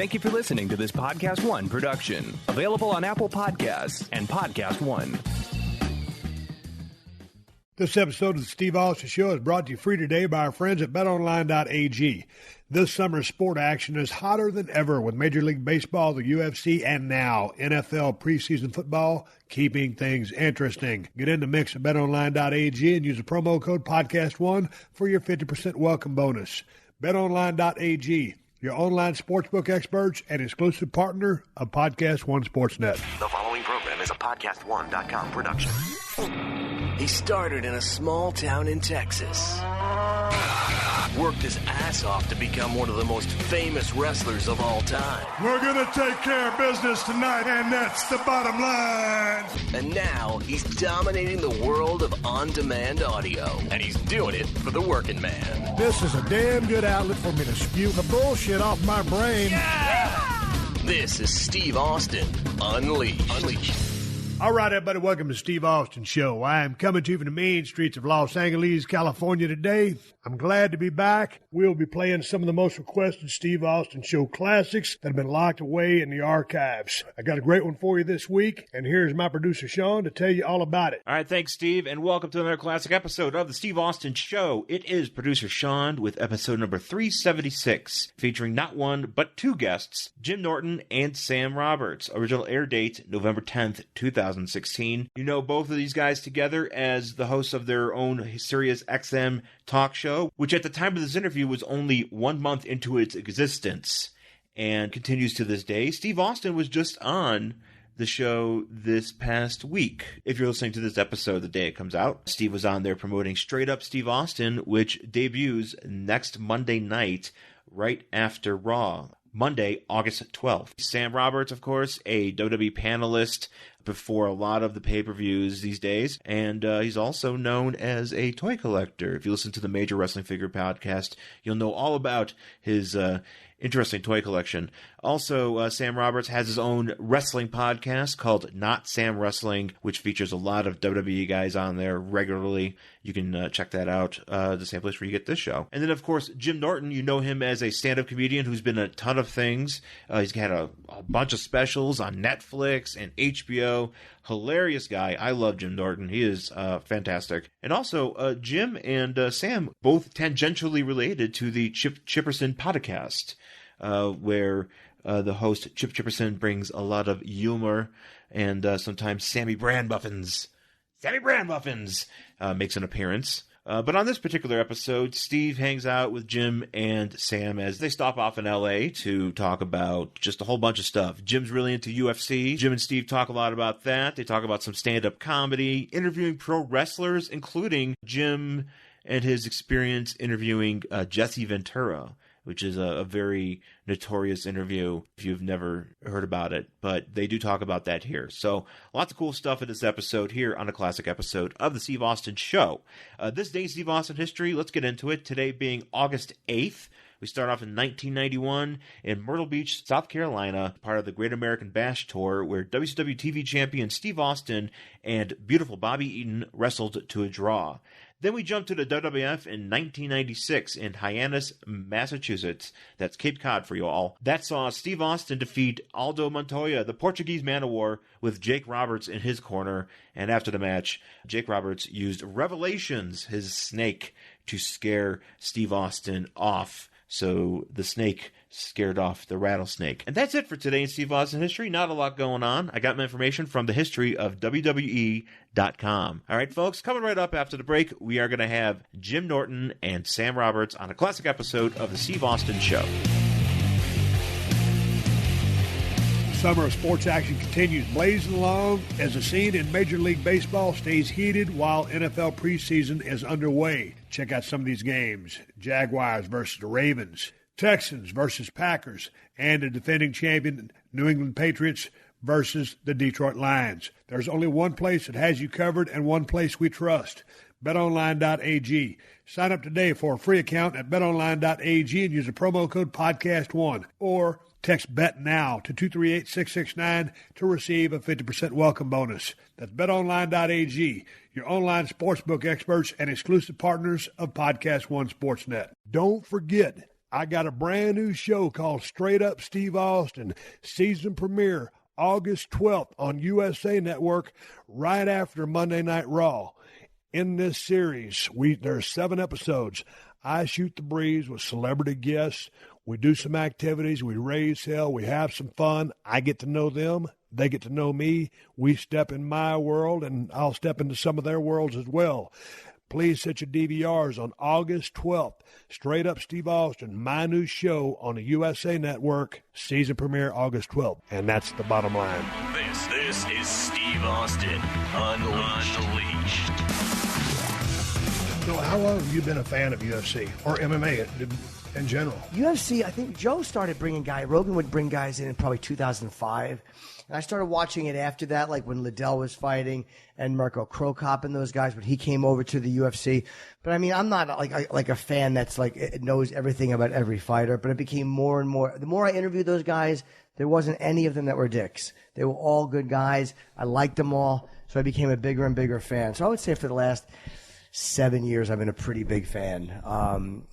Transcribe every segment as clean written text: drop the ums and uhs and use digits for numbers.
Thank you for listening to this PodcastOne production. Available on Apple Podcasts and PodcastOne. This episode of the Steve Austin Show is brought to you free today by our friends at BetOnline.ag. This summer's sport action is hotter than ever with Major League Baseball, the UFC, and now NFL preseason football, keeping things interesting. Get in the mix at BetOnline.ag and use the promo code PodcastOne for your 50% welcome bonus. BetOnline.ag, your online sportsbook experts and exclusive partner of PodcastOne Sportsnet. The following program is a PodcastOne.com production. He started in a small town in Texas. Worked his ass off to become one of the most famous wrestlers of all time. We're going to take care of business tonight, and that's the bottom line. And now he's dominating the world of on-demand audio. And he's doing it for the working man. This is a damn good outlet for me to spew the bullshit off my brain. Yeah! This is Steve Austin Unleashed. All right, everybody, welcome to Steve Austin Show. I am coming to you from the main streets of Los Angleez, California today. I'm glad to be back. We'll be playing some of the most requested Steve Austin Show classics that have been locked away in the archives. I got a great one for you this week, and here's my producer, Sean, to tell you all about it. All right, thanks, Steve, and welcome to another classic episode of the Steve Austin Show. It is producer Sean with episode number 376, featuring not one, but two guests, Jim Norton and Sam Roberts. Original air date, November 10th, 2016. You know both of these guys together as the hosts of their own Sirius XM talk show, which at the time of this interview was only 1 month into its existence and continues to this day. Steve Austin was just on the show this past week. If you're listening to this episode the day it comes out, Steve was on there promoting Straight Up Steve Austin, which debuts next Monday night right after Raw. Monday, August 12th. Sam Roberts, of course, a WWE panelist before a lot of the pay-per-views these days, and he's also known as a toy collector. If you listen to the Major Wrestling Figure podcast, you'll know all about his interesting toy collection. Also, Sam Roberts has his own wrestling podcast called Not Sam Wrestling, which features a lot of WWE guys on there regularly. You can check that out, the same place where you get this show. And then, of course, Jim Norton, you know him as a stand-up comedian who's been in a ton of things. He's had a bunch of specials on Netflix and HBO. Hilarious guy. I love Jim Norton. He is fantastic. And also, Jim and Sam, both tangentially related to the Chip Chipperson podcast, where the host, Chip Chipperson, brings a lot of humor and sometimes Sammy Brand Muffins makes an appearance. But on this particular episode, Steve hangs out with Jim and Sam as they stop off in L.A. to talk about just a whole bunch of stuff. Jim's really into UFC. Jim and Steve talk a lot about that. They talk about some stand-up comedy, interviewing pro wrestlers, including Jim and his experience interviewing Jesse Ventura, which is a very notorious interview if you've never heard about it. But they do talk about that here. So lots of cool stuff in this episode here on a classic episode of the Steve Austin Show. This day in Steve Austin history, let's get into it. Today being August 8th. We start off in 1991 in Myrtle Beach, South Carolina, part of the Great American Bash Tour, where WCW TV champion Steve Austin and beautiful Bobby Eaton wrestled to a draw. Then we jump to the WWF in 1996 in Hyannis, Massachusetts. That's Cape Cod for you all. That saw Steve Austin defeat Aldo Montoya, the Portuguese Man of War, with Jake Roberts in his corner. And after the match, Jake Roberts used Revelations, his snake, to scare Steve Austin off. So the snake scared off the rattlesnake. And that's it for today in Steve Austin history. Not a lot going on. I got my information from the history of WWE.com. All right, folks, coming right up after the break, we are going to have Jim Norton and Sam Roberts on a classic episode of the Steve Austin Show. Summer of sports action continues blazing along as the scene in Major League Baseball stays heated while NFL preseason is underway. Check out some of these games. Jaguars versus the Ravens, Texans versus Packers, and the defending champion New England Patriots versus the Detroit Lions. There's only one place that has you covered and one place we trust. BetOnline.ag. Sign up today for a free account at BetOnline.ag and use the promo code PodcastOne or text BET NOW to 238-669 to receive a 50% welcome bonus. That's BetOnline.ag, your online sportsbook experts and exclusive partners of PodcastOne Sportsnet. Don't forget, I got a brand new show called Straight Up Steve Austin, season premiere August 12th on USA Network, right after Monday Night Raw. In this series, there's 7 episodes. I shoot the breeze with celebrity guests. We do some activities. We raise hell. We have some fun. I get to know them. They get to know me. We step in my world, and I'll step into some of their worlds as well. Please set your DVRs on August 12th. Straight Up Steve Austin, my new show on the USA Network, season premiere August 12th. And that's the bottom line. This is Steve Austin Unleashed. So how long have you been a fan of UFC or MMA in general? UFC, I think Joe started bringing Rogan would bring guys in probably 2005. And I started watching it after that, like when Liddell was fighting and Mirko Cro Cop and those guys, when he came over to the UFC. But I mean, I'm not like a fan that's like knows everything about every fighter, but it became more and more. The more I interviewed those guys, there wasn't any of them that were dicks. They were all good guys. I liked them all. So I became a bigger and bigger fan. So I would say for the last 7 years, I've been a pretty big fan.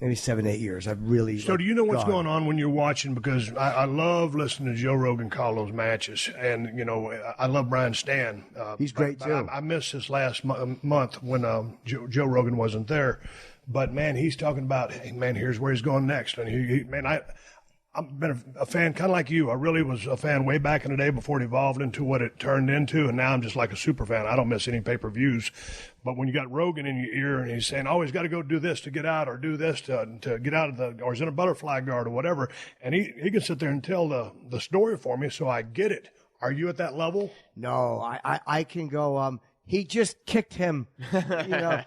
Maybe 7, 8 years. I've really. So do you know what's going on when you're watching? Because I love listening to Joe Rogan call those matches, and I love Brian Stan. He's great too. I missed this last month when Joe Rogan wasn't there, but man, he's talking about, hey, man, here's where he's going next, and I've been a fan kind of like you. I really was a fan way back in the day before it evolved into what it turned into, and now I'm just like a super fan. I don't miss any pay-per-views. But when you got Rogan in your ear and he's saying, oh, he's got to go do this to get out, or do this to get out of or he's in a butterfly guard or whatever, and he can sit there and tell the story for me, so I get it. Are you at that level? No, I can go, he just kicked him. I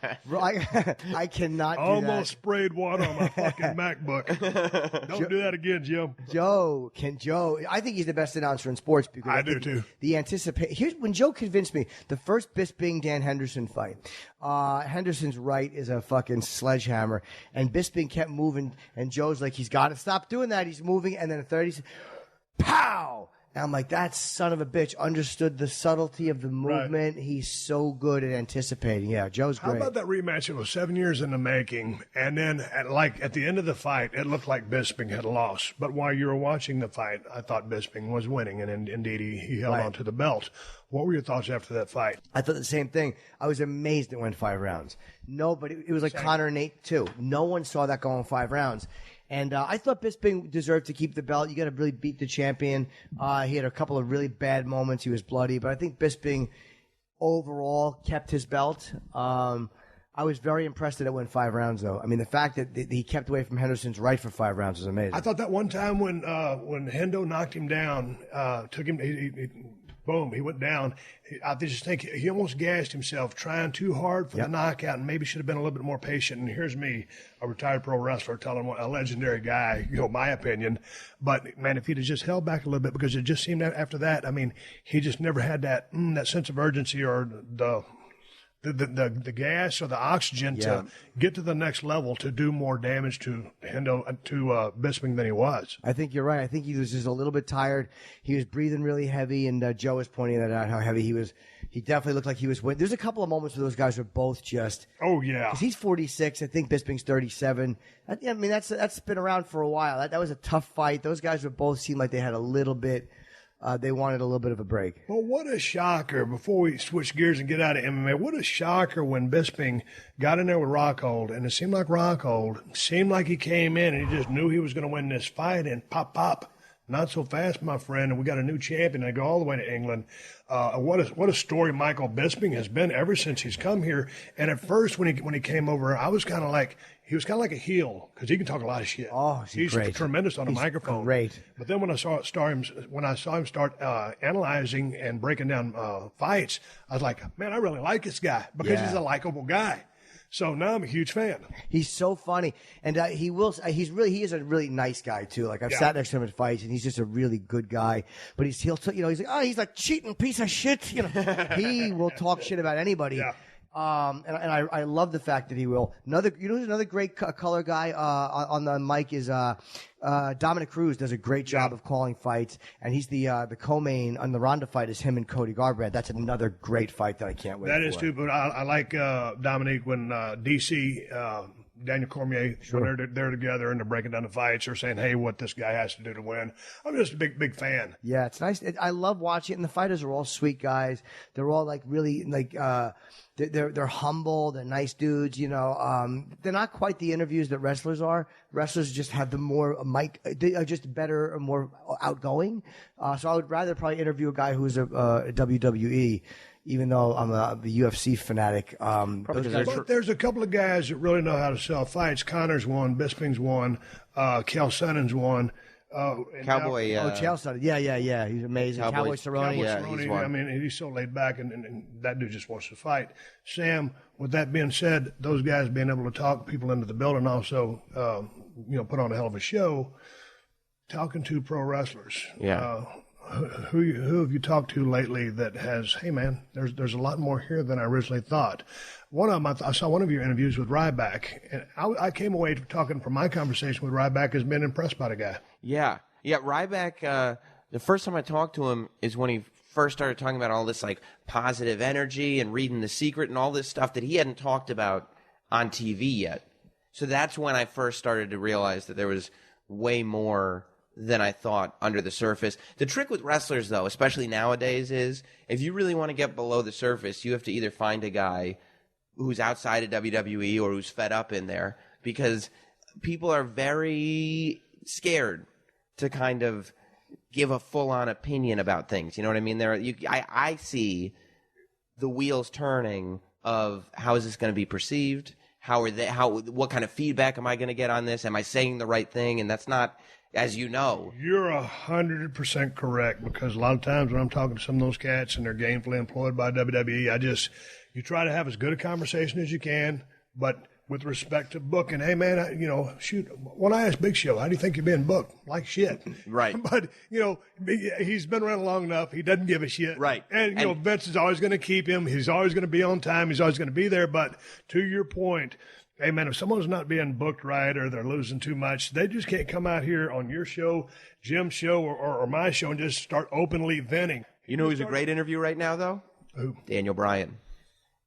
cannot do Almost that. sprayed water on my fucking MacBook. Don't do that again, Jim. Joe, I think he's the best announcer in sports. Because I do too. The anticipation. Here's when Joe convinced me. The first Bisping-Dan Henderson fight. Henderson's right is a fucking sledgehammer, and Bisping kept moving, and Joe's like, he's got to stop doing that. He's moving, and then at 30, pow! And I'm like, that son of a bitch understood the subtlety of the movement. Right. He's so good at anticipating. Yeah, Joe's great. How about that rematch? It was 7 years in the making, and then at the end of the fight, it looked like Bisping had lost. But while you were watching the fight, I thought Bisping was winning, and indeed he held on to the belt. What were your thoughts after that fight? I thought the same thing. I was amazed it went 5 rounds. Nobody, it was like Conor and Nate too. No one saw that going 5 rounds. And I thought Bisping deserved to keep the belt. You got to really beat the champion. He had a couple of really bad moments. He was bloody. But I think Bisping overall kept his belt. I was very impressed that it went 5 rounds, though. I mean, the fact that he kept away from Henderson's right for 5 rounds was amazing. I thought that one time when Hendo knocked him down, took him, boom, he went down. I just think he almost gassed himself trying too hard for the knockout, and maybe should have been a little bit more patient. And here's me, a retired pro wrestler, telling a legendary guy, my opinion. But, man, if he'd have just held back a little bit, because it just seemed after that, I mean, he just never had that sense of urgency or the gas or the oxygen to get to the next level to do more damage to Bisping than he was. I think you're right. I think he was just a little bit tired. He was breathing really heavy, and Joe was pointing that out, how heavy he was. He definitely looked like he was. There's a couple of moments where those guys were both just. Oh yeah. Because he's 46. I think Bisping's 37. I mean, that's been around for a while. That was a tough fight. Those guys would both seem like they had a little bit. They wanted a little bit of a break. Well, what a shocker, before we switch gears and get out of MMA, what a shocker when Bisping got in there with Rockhold, and it seemed like Rockhold seemed like he came in and he just knew he was going to win this fight, and pop, not so fast, my friend, and we got a new champion. I go all the way to England. What a story Michael Bisping has been ever since he's come here. And at first when he came over, I was kind of like, he was kind of like a heel, because he can talk a lot of shit. Oh, he's great. Tremendous on a microphone. Great. But then when I saw him start analyzing and breaking down fights, I was like, man, I really like this guy, because he's a likable guy. So now I'm a huge fan. He's so funny, and he is a really nice guy too. Like I've sat next to him at fights, and he's just a really good guy. But he's like, oh, he's like cheating piece of shit. He will talk shit about anybody. Yeah. And I love the fact that he will. Who's another great color guy on the mic is Dominic Cruz. Does a great job of calling fights, and he's the co-main on the Ronda fight is him and Cody Garbrandt. That's another great fight that I can't wait. That is too. But I like Dominic when DC Daniel Cormier, when they're together and they're breaking down the fights or saying, hey, what this guy has to do to win. I'm just a big fan. Yeah, it's nice. I love watching it, and the fighters are all sweet guys. They're all like really like they're humble. They're nice dudes. You know, they're not quite the interviews that wrestlers are. Wrestlers just have the more they are just better and more outgoing. So I would rather probably interview a guy who's a WWE. Even though I'm a UFC fanatic. But there's a couple of guys that really know how to sell fights. Connor's one, Bisping's one, Kel Sonnen's one. Cowboy. Chael Sonnen. Yeah. He's amazing. Cowboy Cerrone. Cerrone, I mean, he's so laid back, and that dude just wants to fight. Sam, with that being said, those guys being able to talk people into the building also, put on a hell of a show, talking to pro wrestlers. Yeah. Who have you talked to lately that has, hey man, there's a lot more here than I originally thought. One of them, I saw one of your interviews with Ryback, and I came away talking from my conversation with Ryback as being impressed by the guy. Yeah, Ryback, the first time I talked to him is when he first started talking about all this like positive energy and reading The Secret and all this stuff that he hadn't talked about on TV yet. So that's when I first started to realize that there was way more than I thought under the surface. The trick with wrestlers, though, especially nowadays, is if you really want to get below the surface, you have to either find a guy who's outside of WWE or who's fed up in there, because people are very scared to kind of give a full-on opinion about things. You know what I mean? I see the wheels turning of how is this going to be perceived? What kind of feedback am I going to get on this? Am I saying the right thing? And that's not, as you know. You're 100% correct, because a lot of times when I'm talking to some of those cats and they're gainfully employed by WWE, you try to have as good a conversation as you can, but with respect to booking, hey man, when I asked Big Show, how do you think you're being booked? Like shit. Right. But, he's been around long enough. He doesn't give a shit. Right. And Vince is always going to keep him. He's always going to be on time. He's always going to be there. But to your point, hey man, if someone's not being booked right or they're losing too much, they just can't come out here on your show, Jim's show, or my show and just start openly venting. You know who's a great interview right now, though? Who? Daniel Bryan.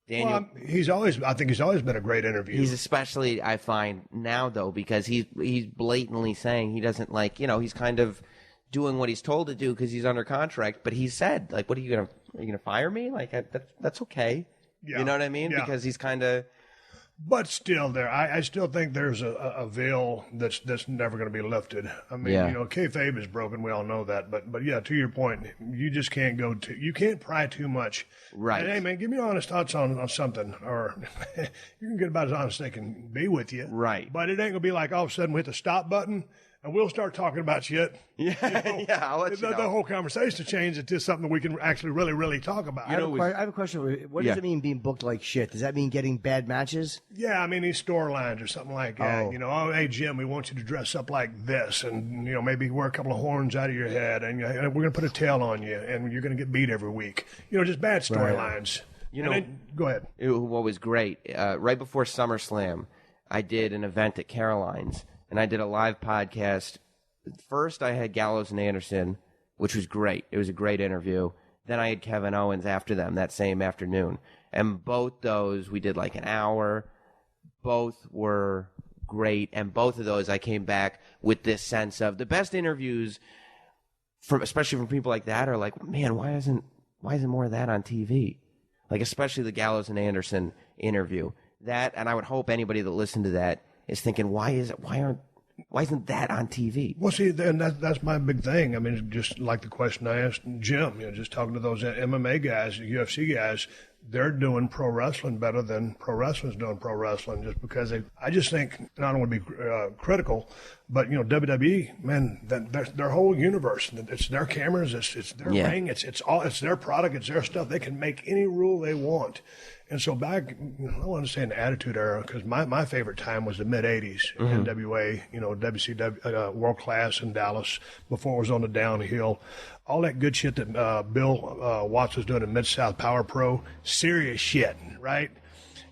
I think he's always been a great interview. He's especially, I find, now, though, because he's blatantly saying he doesn't he's kind of doing what he's told to do because he's under contract, but he said, like, what are you going to fire me? Like, that's okay. Yeah. You know what I mean? Yeah. Because he's kind of... But still, I still think there's a veil that's never going to be lifted. I mean, kayfabe is broken. We all know that. But yeah, to your point, you just can't you can't pry too much. Right. And, hey man, give me your honest thoughts on something, or you can get about as honest as they can be with you. Right. But it ain't gonna be like all of a sudden we hit the stop button and we'll start talking about shit. Yeah, I'll let you know. The whole conversation changes to something that we can actually really, really talk about. I have a question. What does it mean being booked like shit? Does that mean getting bad matches? Yeah, I mean these storylines or something like that. Oh. Hey Jim, we want you to dress up like this, and maybe wear a couple of horns out of your head, and we're gonna put a tail on you, and you're gonna get beat every week. Just bad storylines. Right. Go ahead. What was great, right before SummerSlam, I did an event at Caroline's, and I did a live podcast. First, I had Gallows and Anderson, which was great. It was a great interview. Then I had Kevin Owens after them that same afternoon. And both those, we did like an hour. Both were great. And both of those, I came back with this sense of the best interviews, especially from people like that, are like, man, why isn't more of that on TV? Like, especially the Gallows and Anderson interview. That, and I would hope anybody that listened to that is thinking, why isn't that on TV? Well, see, and that's my big thing. I mean, just like the question I asked Jim, just talking to those MMA guys, UFC guys, they're doing pro wrestling better than pro wrestling's doing pro wrestling, just because I just think, and I don't want to be critical, but WWE, man, their whole universe, it's their cameras, it's their ring, it's their product, it's their stuff. They can make any rule they want. And so back, I want to say in the Attitude Era, because my favorite time was the mid-'80s, NWA, WCW, World Class in Dallas, before it was on the downhill. All that good shit that Bill Watts was doing in Mid-South Power Pro, serious shit, right?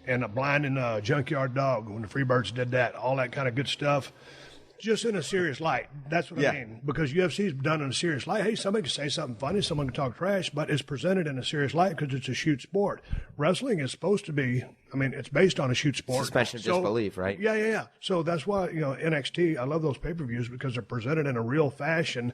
And a blinding Junkyard Dog, when the Freebirds did that, all that kind of good stuff. Just in a serious light. That's what I mean. Because UFC's done in a serious light. Hey, somebody can say something funny, someone can talk trash, but it's presented in a serious light because it's a shoot sport. Wrestling is supposed to be I mean, it's based on a shoot sport. Suspension of disbelief, right? Yeah. So that's why, NXT, I love those pay-per-views because they're presented in a real fashion.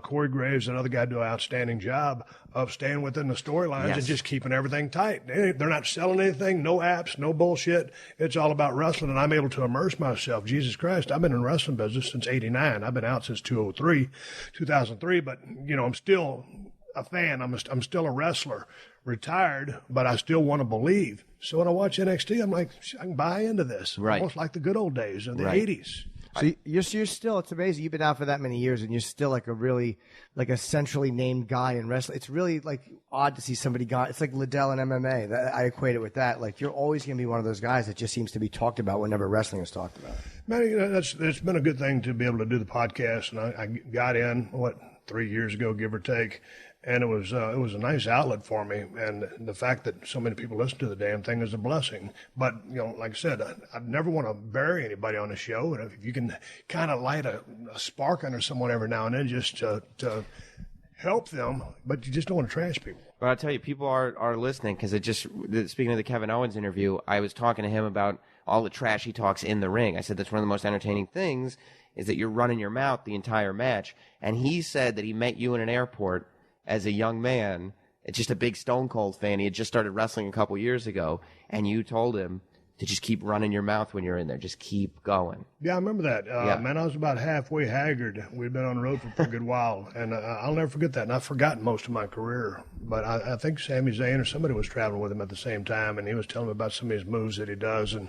Corey Graves and other guy do an outstanding job of staying within the storylines and just keeping everything tight. They're not selling anything, no apps, no bullshit. It's all about wrestling, and I'm able to immerse myself. Jesus Christ, I've been in the wrestling business since 89. I've been out since 2003, but, I'm still a fan. I'm still a wrestler, retired, but I still want to believe. So when I watch NXT, I'm like, I can buy into this. Right. Almost like the good old days of the 80s. So you're still, it's amazing. You've been out for that many years and you're still like a centrally named guy in wrestling. It's really like odd to see somebody it's like Liddell in MMA. I equate it with that. Like you're always going to be one of those guys that just seems to be talked about whenever wrestling is talked about. Man, it's been a good thing to be able to do the podcast. And I got in, 3 years ago, give or take. And it was a nice outlet for me, and the fact that so many people listen to the damn thing is a blessing. But like I said, I never want to bury anybody on the show, and if you can kind of light a spark under someone every now and then, just to help them, but you just don't want to trash people. But I'll tell you, people are listening because speaking of the Kevin Owens interview, I was talking to him about all the trash he talks in the ring. I said that's one of the most entertaining things is that you're running your mouth the entire match, and he said that he met you in an airport as a young man, just a big Stone Cold fan. He had just started wrestling a couple years ago, and you told him to just keep running your mouth when you're in there. Just keep going. Yeah, I remember that. Man, I was about halfway haggard. We'd been on the road for a good while, and I'll never forget that. And I've forgotten most of my career. But I think Sami Zayn or somebody was traveling with him at the same time, and he was telling me about some of his moves that he does. And,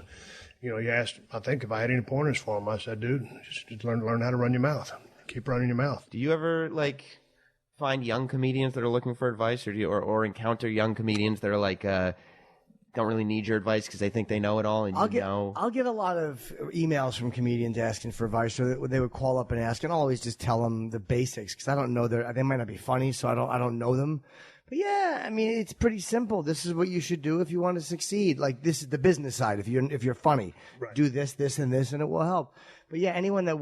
he asked, I think, if I had any pointers for him. I said, dude, just learn how to run your mouth. Keep running your mouth. Do you ever, find young comedians that are looking for advice, or encounter young comedians that are don't really need your advice because they think they know it all, and I'll get a lot of emails from comedians asking for advice, or they would call up and ask, and I'll always just tell them the basics because I don't know they might not be funny, so I don't know them. But yeah, I mean, it's pretty simple. This is what you should do if you want to succeed. Like, this is the business side. If you're funny, do this, and this, and it will help. But yeah, anyone that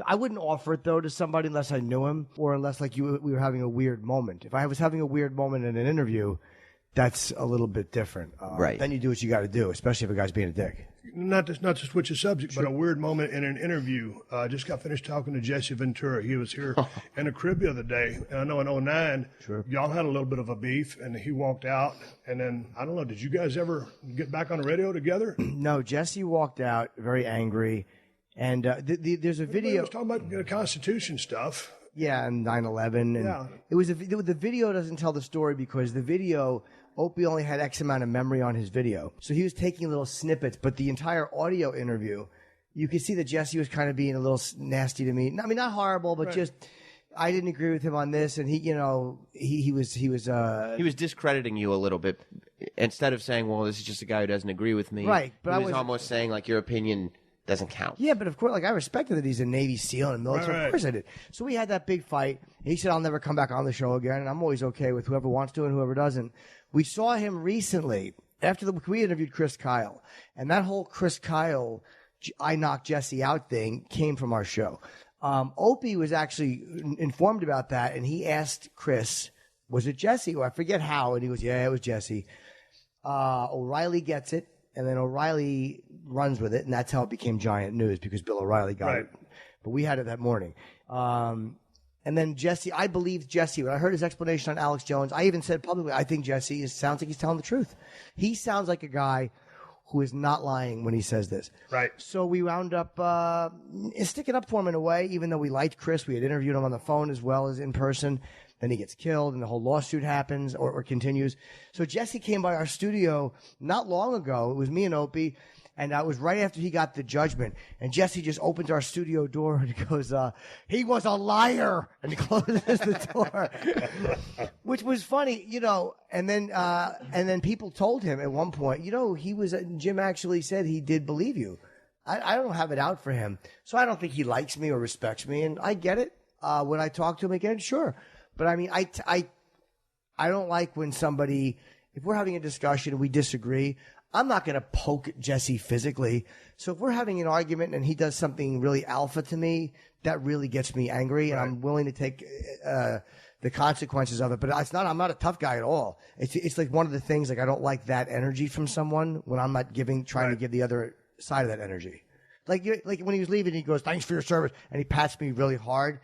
I wouldn't offer it though to somebody unless I knew him or unless we were having a weird moment. If I was having a weird moment in an interview, that's a little bit different. Right. Then you do what you got to do, especially if a guy's being a dick. Not to switch the subject, but a weird moment in an interview. I just got finished talking to Jesse Ventura. He was here in the crib the other day. And I know in 2009, y'all had a little bit of a beef, and he walked out. And then, I don't know, did you guys ever get back on the radio together? No, Jesse walked out very angry. And there's a video. He was talking about Constitution stuff. Yeah, and 9/11. And it was the video doesn't tell the story because the video, Opie only had X amount of memory on his video. So he was taking little snippets, but the entire audio interview, you could see that Jesse was kind of being a little nasty to me. I mean, not horrible, but just I didn't agree with him on this, and he was discrediting you a little bit instead of saying, "Well, this is just a guy who doesn't agree with me." Right, but he was almost saying like your opinion doesn't count. Yeah, but of course, I respected that he's a Navy SEAL and military. Right. Of course I did. So we had that big fight. He said, I'll never come back on the show again, and I'm always okay with whoever wants to and whoever doesn't. We saw him recently after we interviewed Chris Kyle, and that whole Chris Kyle, I knocked Jesse out thing came from our show. Opie was actually informed about that, and he asked Chris, was it Jesse? Or I forget how, and he goes, yeah, it was Jesse. O'Reilly gets it. And then O'Reilly runs with it, and that's how it became giant news because Bill O'Reilly got it. But we had it that morning. And then Jesse, I believed Jesse. When I heard his explanation on Alex Jones, I even said publicly, I think Jesse sounds like he's telling the truth. He sounds like a guy who is not lying when he says this. Right. So we wound up sticking up for him in a way, even though we liked Chris. We had interviewed him on the phone as well as in person. Then he gets killed, and the whole lawsuit happens or continues. So Jesse came by our studio not long ago. It was me and Opie, and that was right after he got the judgment. And Jesse just opens our studio door and he goes, he was a liar, and he closes the door, which was funny, And then people told him at one point, Jim actually said he did believe you. I don't have it out for him, so I don't think he likes me or respects me, and I get it. Would I talk to him again? Sure. But I mean, I don't like when somebody, if we're having a discussion and we disagree, I'm not going to poke Jesse physically. So if we're having an argument and he does something really alpha to me, that really gets me angry, and I'm willing to take the consequences of it. But I'm not a tough guy at all. It's like one of the things, like, I don't like that energy from someone when I'm not trying to give the other side of that energy. Like when he was leaving, he goes, "Thanks for your service," and he pats me really hard.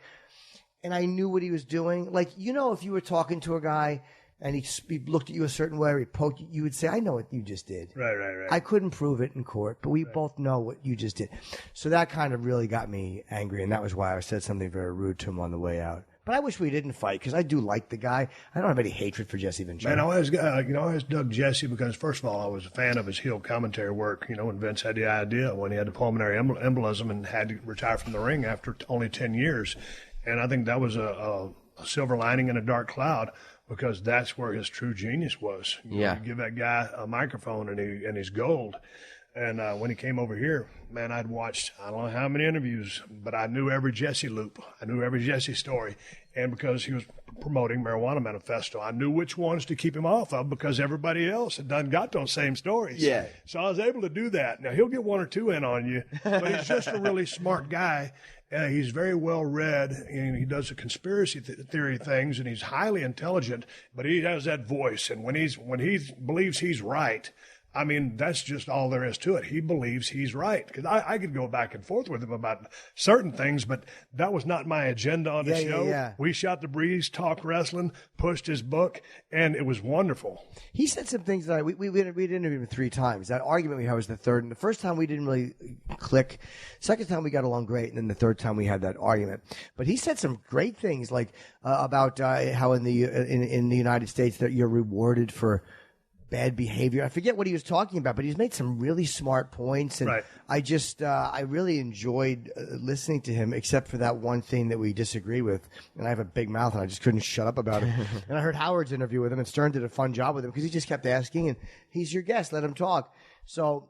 And I knew what he was doing. Like, if you were talking to a guy and he looked at you a certain way or he poked you, you would say, "I know what you just did." Right. I couldn't prove it in court, but we both know what you just did. So that kind of really got me angry, and that was why I said something very rude to him on the way out. But I wish we didn't fight, because I do like the guy. I don't have any hatred for Jesse Ventura. Man, I always dug Jesse because, first of all, I was a fan of his heel commentary work. When Vince had the idea when he had the pulmonary embolism and had to retire from the ring after only 10 years. And I think that was a silver lining in a dark cloud, because that's where his true genius was. You give that guy a microphone and he's gold. And when he came over here, man, I'd watched I don't know how many interviews, but I knew every Jesse loop. I knew every Jesse story. And because he was promoting Marijuana Manifesto, I knew which ones to keep him off of, because everybody else had done got those same stories. Yeah. So I was able to do that. Now, he'll get one or two in on you, but he's just a really smart guy. He's very well read, and he does the conspiracy theory things, and he's highly intelligent, but he has that voice. And when he believes he's right, I mean, that's just all there is to it. He believes he's right. Because I could go back and forth with him about certain things, but that was not my agenda on the show. Yeah. We shot the breeze, talked wrestling, pushed his book, and it was wonderful. He said some things that we'd interviewed him 3 times. That argument we had was the third. And the first time we didn't really click. Second time we got along great. And then the third time we had that argument. But he said some great things, like about how in the United States that you're rewarded for bad behavior. I forget what he was talking about, but he's made some really smart points. And I really enjoyed listening to him, except for that one thing that we disagree with. And I have a big mouth, and I just couldn't shut up about it. And I heard Howard's interview with him, and Stern did a fun job with him, because he just kept asking, and he's your guest, let him talk. So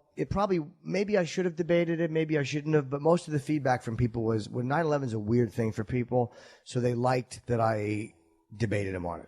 maybe I should have debated it, maybe I shouldn't have, but most of the feedback from people was, 9/11 is a weird thing for people, so they liked that I debated him on it.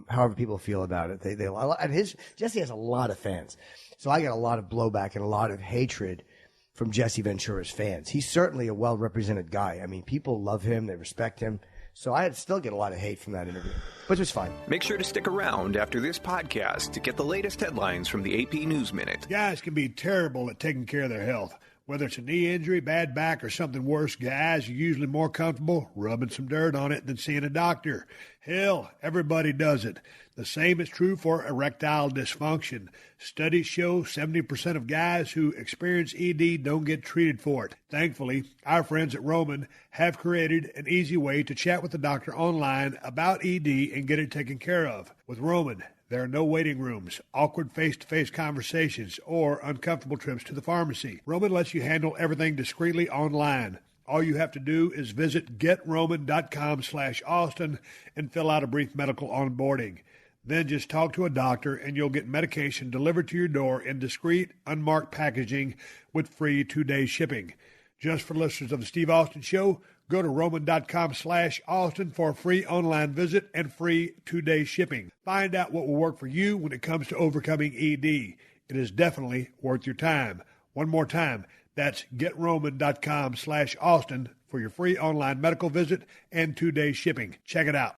However people feel about it, and Jesse has a lot of fans, so I get a lot of blowback and a lot of hatred from Jesse Ventura's fans. He's certainly a well-represented guy. I mean, people love him, they respect him, so I'd still get a lot of hate from that interview, but it was fine. Make sure to stick around after this podcast to get the latest headlines from the AP News Minute. Guys can be terrible at taking care of their health. Whether it's a knee injury, bad back, or something worse, guys are usually more comfortable rubbing some dirt on it than seeing a doctor. Hell, everybody does it. The same is true for erectile dysfunction. Studies show 70% of guys who experience ED don't get treated for it. Thankfully, our friends at Roman have created an easy way to chat with the doctor online about ED and get it taken care of. With Roman, there are no waiting rooms, awkward face-to-face conversations, or uncomfortable trips to the pharmacy. Roman lets you handle everything discreetly online. All you have to do is visit GetRoman.com/Austin and fill out a brief medical onboarding. Then just talk to a doctor and you'll get medication delivered to your door in discreet, unmarked packaging with free 2-day shipping. Just for listeners of the Steve Austin Show, go to Roman.com/Austin for a free online visit and free 2-day shipping. Find out what will work for you when it comes to overcoming ED. It is definitely worth your time. One more time, that's GetRoman.com/Austin for your free online medical visit and 2-day shipping. Check it out.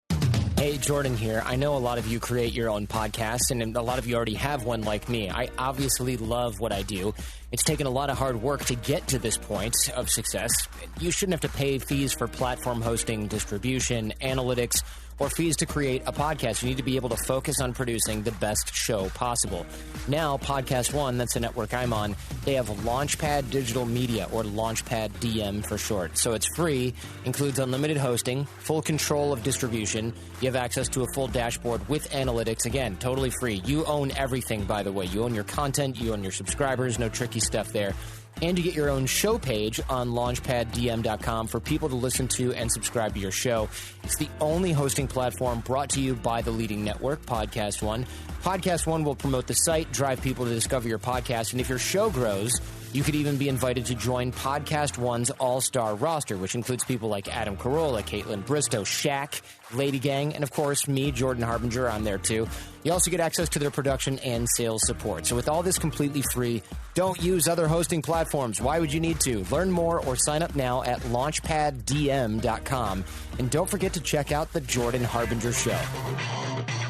Hey, Jordan here. I know a lot of you create your own podcasts, and a lot of you already have one like me. I obviously love what I do. It's taken a lot of hard work to get to this point of success. You shouldn't have to pay fees for platform hosting, distribution, analytics, or fees to create a podcast. You need to be able to focus on producing the best show possible. Now, PodcastOne, that's the network I'm on, they have Launchpad Digital Media, or Launchpad DM for short. So it's free, includes unlimited hosting, full control of distribution. You have access to a full dashboard with analytics. Again, totally free. You own everything, by the way. You own your content, you own your subscribers, no tricky stuff there. And you get your own show page on launchpaddm.com for people to listen to and subscribe to your show. It's the only hosting platform brought to you by the leading network, PodcastOne. PodcastOne will promote the site, drive people to discover your podcast, and if your show grows, You could even be invited to join PodcastOne's all-star roster, which includes people like Adam Carolla, Caitlin Bristow, Shaq, Lady Gang, and of course me, Jordan Harbinger. I'm there too. You also get access to their production and sales support. So with all this completely free, don't use other hosting platforms. Why would you need to? Learn more or sign up now at launchpaddm.com. And don't forget to check out The Jordan Harbinger Show.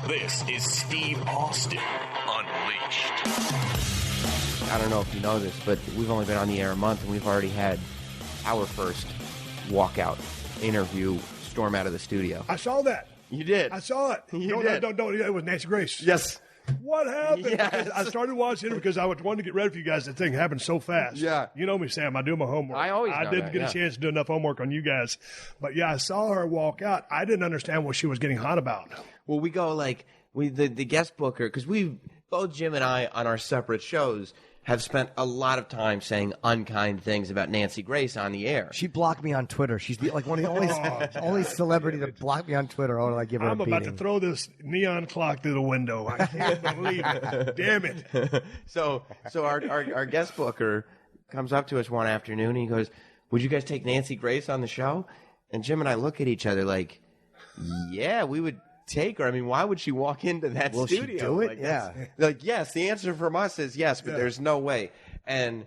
This is Steve Austin Unleashed. I don't know if you know this, but we've only been on the air a month, and we've already had our first walkout interview storm out of the studio. I saw that. You did. I saw it. You did. No, it was Nancy Grace. Yes. What happened? Yes. I started watching it because I wanted to get ready for you guys. The thing happened so fast. Yeah. You know me, Sam. I do my homework. I always know didn't that, get a chance to do enough homework on you guys. But, yeah, I saw her walk out. I didn't understand what she was getting hot about. Well, we go the guest booker, because both Jim and I on our separate shows have spent a lot of time saying unkind things about Nancy Grace on the air. She blocked me on Twitter. She's one of the only celebrity to block me on Twitter. Or I give her I'm a beating. about to throw this neon clock through the window. I can't believe it. Damn it. So our guest booker comes up to us one afternoon and he goes, "Would you guys take Nancy Grace on the show?" And Jim and I look at each other like, "Yeah, we would take her. I mean, why would she walk into that Will studio?" she do it? Like, yeah. Like, yes, the answer from us is yes, but there's no way. And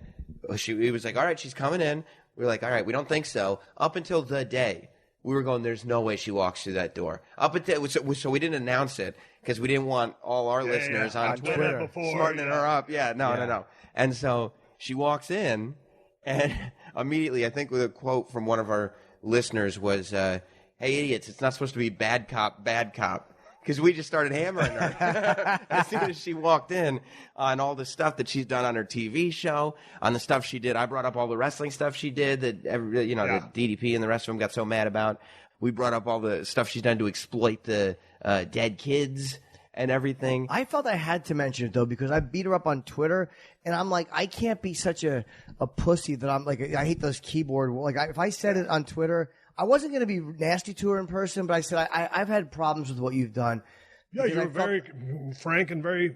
he was like, "All right, she's coming in." We were like, "All right, we don't think so." Up until the day, we were going, "There's no way she walks through that door." Up until so we didn't announce it because we didn't want all our listeners on Twitter smartening her up. Yeah, no. And so she walks in, and immediately, I think with a quote from one of our listeners was, "Hey, idiots, it's not supposed to be bad cop, bad cop." Because we just started hammering her as soon as she walked in on all the stuff that she's done on her TV show, on the stuff she did. I brought up all the wrestling stuff she did that, that DDP and the rest of them got so mad about. We brought up all the stuff she's done to exploit the dead kids and everything. I felt I had to mention it, though, because I beat her up on Twitter, and I'm like, I can't be such a pussy that I'm like, I hate those keyboard. If I said it on Twitter, I wasn't going to be nasty to her in person, but I said, I've had problems with what you've done. Yeah, you were very frank and very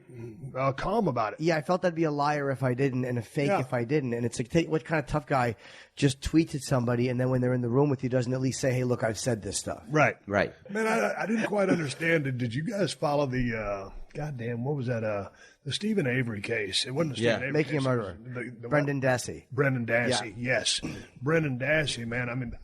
calm about it. Yeah, I felt I'd be a liar if I didn't and a fake if I didn't. And it's like, what kind of tough guy just tweets at somebody and then when they're in the room with you doesn't at least say, "Hey, look, I've said this stuff." Right. Man, I didn't quite understand it. Did you guys follow the, what was that, the Stephen Avery case? It wasn't the Stephen Avery Making case. a Murderer. Brendan Dassey. Brendan Dassey, yes. Brendan Dassey, man, I mean,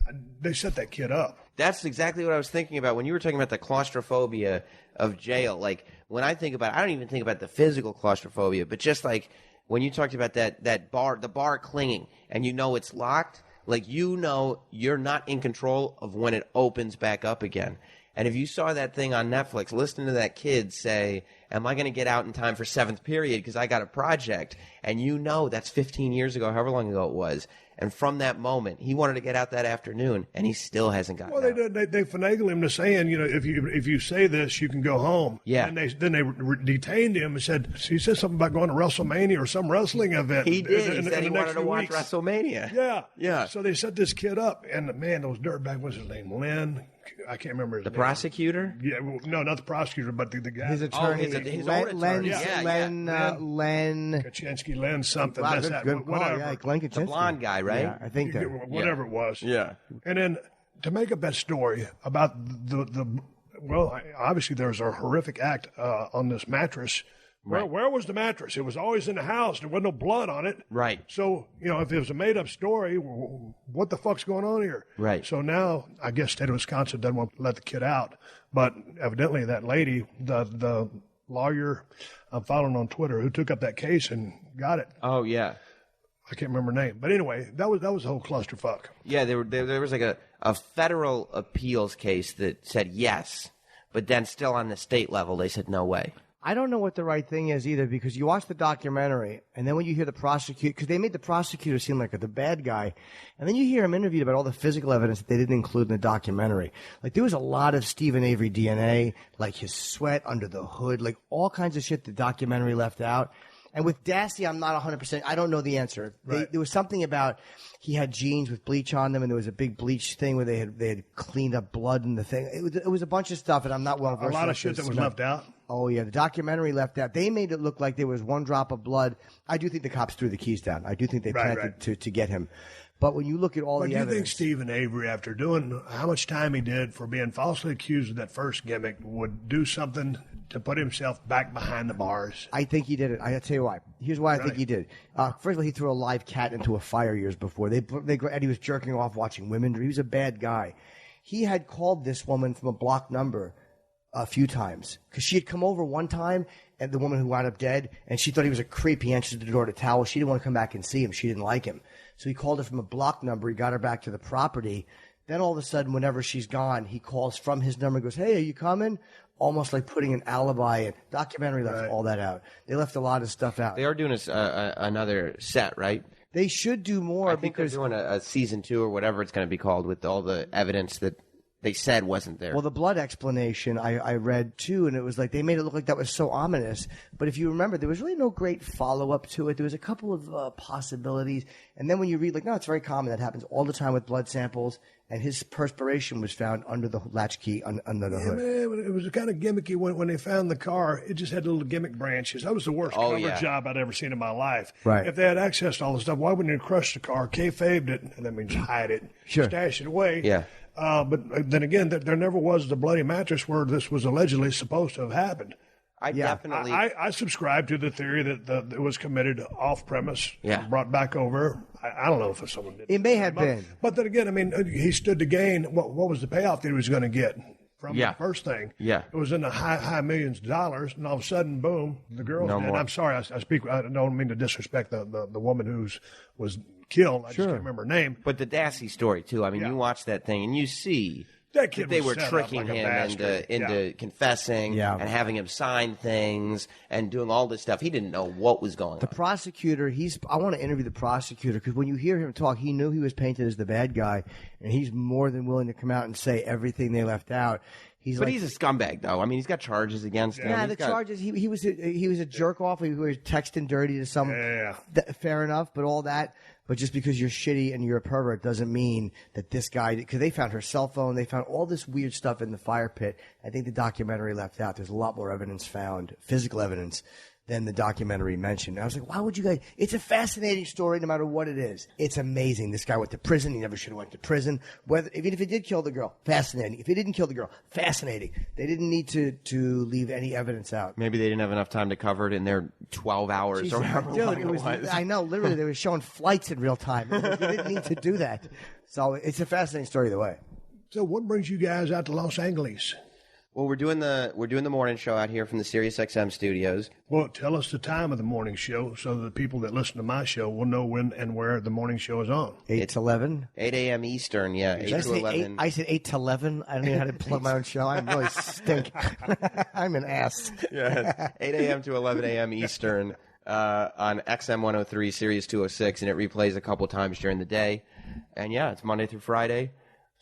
they set that kid up. That's exactly what I was thinking about when you were talking about the claustrophobia of jail. Like, when I think about it, I don't even think about the physical claustrophobia, but just like when you talked about that bar, the bar clinging, and you know it's locked, like you're not in control of when it opens back up again. And if you saw that thing on Netflix, listening to that kid say, "Am I going to get out in time for 7th period because I got a project?" And that's 15 years ago, however long ago it was. And from that moment, he wanted to get out that afternoon, and he still hasn't gotten out. Well, they finagle him to saying, if you say this, you can go home. Yeah. And then they detained him and said, he said something about going to WrestleMania or some wrestling event. He did. He said he wanted to watch WrestleMania. Yeah. Yeah. So they set this kid up, and man, those dirtbags, what's his name? Len? I can't remember his name. The prosecutor? Yeah, well, no, not the prosecutor, but the guy. His attorney. His own attorney. Len Kaczynski, Len something. Wow, that's good, that. good call. Whatever. Yeah, Glenn Kaczynski. The blonde guy, right? Yeah, I think that. Whatever it was. Yeah. And then to make up that story about obviously there was a horrific act on this mattress. Right. Where was the mattress? It was always in the house. There wasn't no blood on it. Right. So, if it was a made-up story, what the fuck's going on here? Right. So now, I guess state of Wisconsin doesn't want to let the kid out. But evidently that lady, the lawyer I'm following on Twitter, who took up that case and got it. Oh, yeah. I can't remember her name. But anyway, that was a whole clusterfuck. Yeah, there was like a federal appeals case that said yes, but then still on the state level, they said no way. I don't know what the right thing is either, because you watch the documentary, and then when you hear the prosecutor, because they made the prosecutor seem like the bad guy, and then you hear him interviewed about all the physical evidence that they didn't include in the documentary. Like, there was a lot of Stephen Avery DNA, like his sweat under the hood, like all kinds of shit the documentary left out. And with Dassey, I'm not 100%. I don't know the answer. Right. There was something about he had jeans with bleach on them, and there was a big bleach thing where they had cleaned up blood in the thing. It was a bunch of stuff, and I'm not well versed. A lot of shit that was left out. Oh, yeah. The documentary left out. They made it look like there was one drop of blood. I do think the cops threw the keys down. I do think they planted to get him. But when you look at all the evidence... Do you think Stephen Avery, after doing how much time he did for being falsely accused of that first gimmick, would do something to put himself back behind the bars? I think he did it. I'll tell you why. Here's why I think he did. First of all, he threw a live cat into a fire years before. And he was jerking off watching women. He was a bad guy. He had called this woman from a block number a few times because she had come over one time, and the woman who wound up dead, and she thought he was a creep. He answered the door to towel. She didn't want to come back and see him. She didn't like him. So he called her from a block number. He got her back to the property. Then all of a sudden, whenever she's gone, he calls from his number and goes, "Hey, are you coming?" Almost like putting an alibi in. Documentary left all that out. They left a lot of stuff out. They are doing another set, right? They should do more. I think they're doing a season 2 or whatever it's going to be called with all the evidence that they said wasn't there. Well, the blood explanation I read too, and it was like they made it look like that was so ominous. But if you remember, there was really no great follow-up to it. There was a couple of possibilities. And then when you read, like, no, it's very common. That happens all the time with blood samples. And his perspiration was found under the latchkey, under the hood. Man, it was kind of gimmicky when they found the car. It just had little gimmick branches. That was the worst cover job I'd ever seen in my life. Right. If they had access to all the stuff, why wouldn't they crush the car, kayfabed it, and that means hide it, stash it away? Yeah. But then again, there never was the bloody mattress where this was allegedly supposed to have happened. Definitely. I subscribe to the theory that it was committed off premise, brought back over. I don't know if someone did. It may have been. But then again, I mean, he stood to gain. What was the payoff that he was going to get from the first thing? Yeah. It was in the high millions of dollars, and all of a sudden, boom, the girl. No and more. I'm sorry, I don't mean to disrespect the woman who was killed. I just can't remember her name. But the Dassey story, too. I mean, you watch that thing, and you see... That kid they was were set tricking up like him into confessing and having him sign things and doing all this stuff. He didn't know what was going on. The prosecutor, I want to interview the prosecutor because when you hear him talk, he knew he was painted as the bad guy, and he's more than willing to come out and say everything they left out. He's a scumbag, though. I mean, he's got charges against him. Yeah, charges. He was a jerk off. He was texting dirty to some. Fair enough, but all that. But just because you're shitty and you're a pervert doesn't mean that this guy, because they found her cell phone, they found all this weird stuff in the fire pit. I think the documentary left out. There's a lot more evidence found, physical evidence, than the documentary mentioned. And I was like, why would you guys? It's a fascinating story no matter what it is. It's amazing. This guy went to prison. He never should have went to prison. Even if he did kill the girl, fascinating. If he didn't kill the girl, fascinating. They didn't need to leave any evidence out. Maybe they didn't have enough time to cover it in their 12 hours or however long it was. I know, literally, they were showing flights in real time. They didn't need to do that. So it's a fascinating story either way. So what brings you guys out to Los Angleez? Well, we're doing the morning show out here from the SiriusXM studios. Well, tell us the time of the morning show so the people that listen to my show will know when and where the morning show is on. 8 to 11? 8 a.m. Eastern, 8 to 11. I said 8 to 11. I don't even know how to plug my own show. I really stink. I'm an ass. 8 a.m. to 11 a.m. Eastern on XM 103, Sirius 206, and it replays a couple times during the day. And, it's Monday through Friday.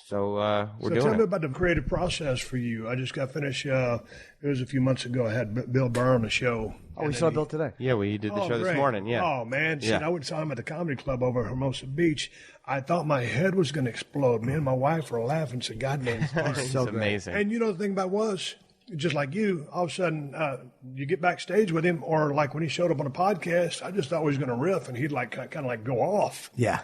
So we're doing it. Tell me about the creative process for you. I just got finished. It was a few months ago. I had Bill Burr on the show. Oh, we saw Bill today. Yeah, we did the show this morning. Yeah. Oh man, I went and saw him at the comedy club over at Hermosa Beach. I thought my head was going to explode. Me and my wife were laughing so goddamn hard. It's so amazing. And you know the thing about was, just like you, all of a sudden you get backstage with him, or like when he showed up on a podcast, I just thought he was going to riff, and he'd like kind of like go off. Yeah.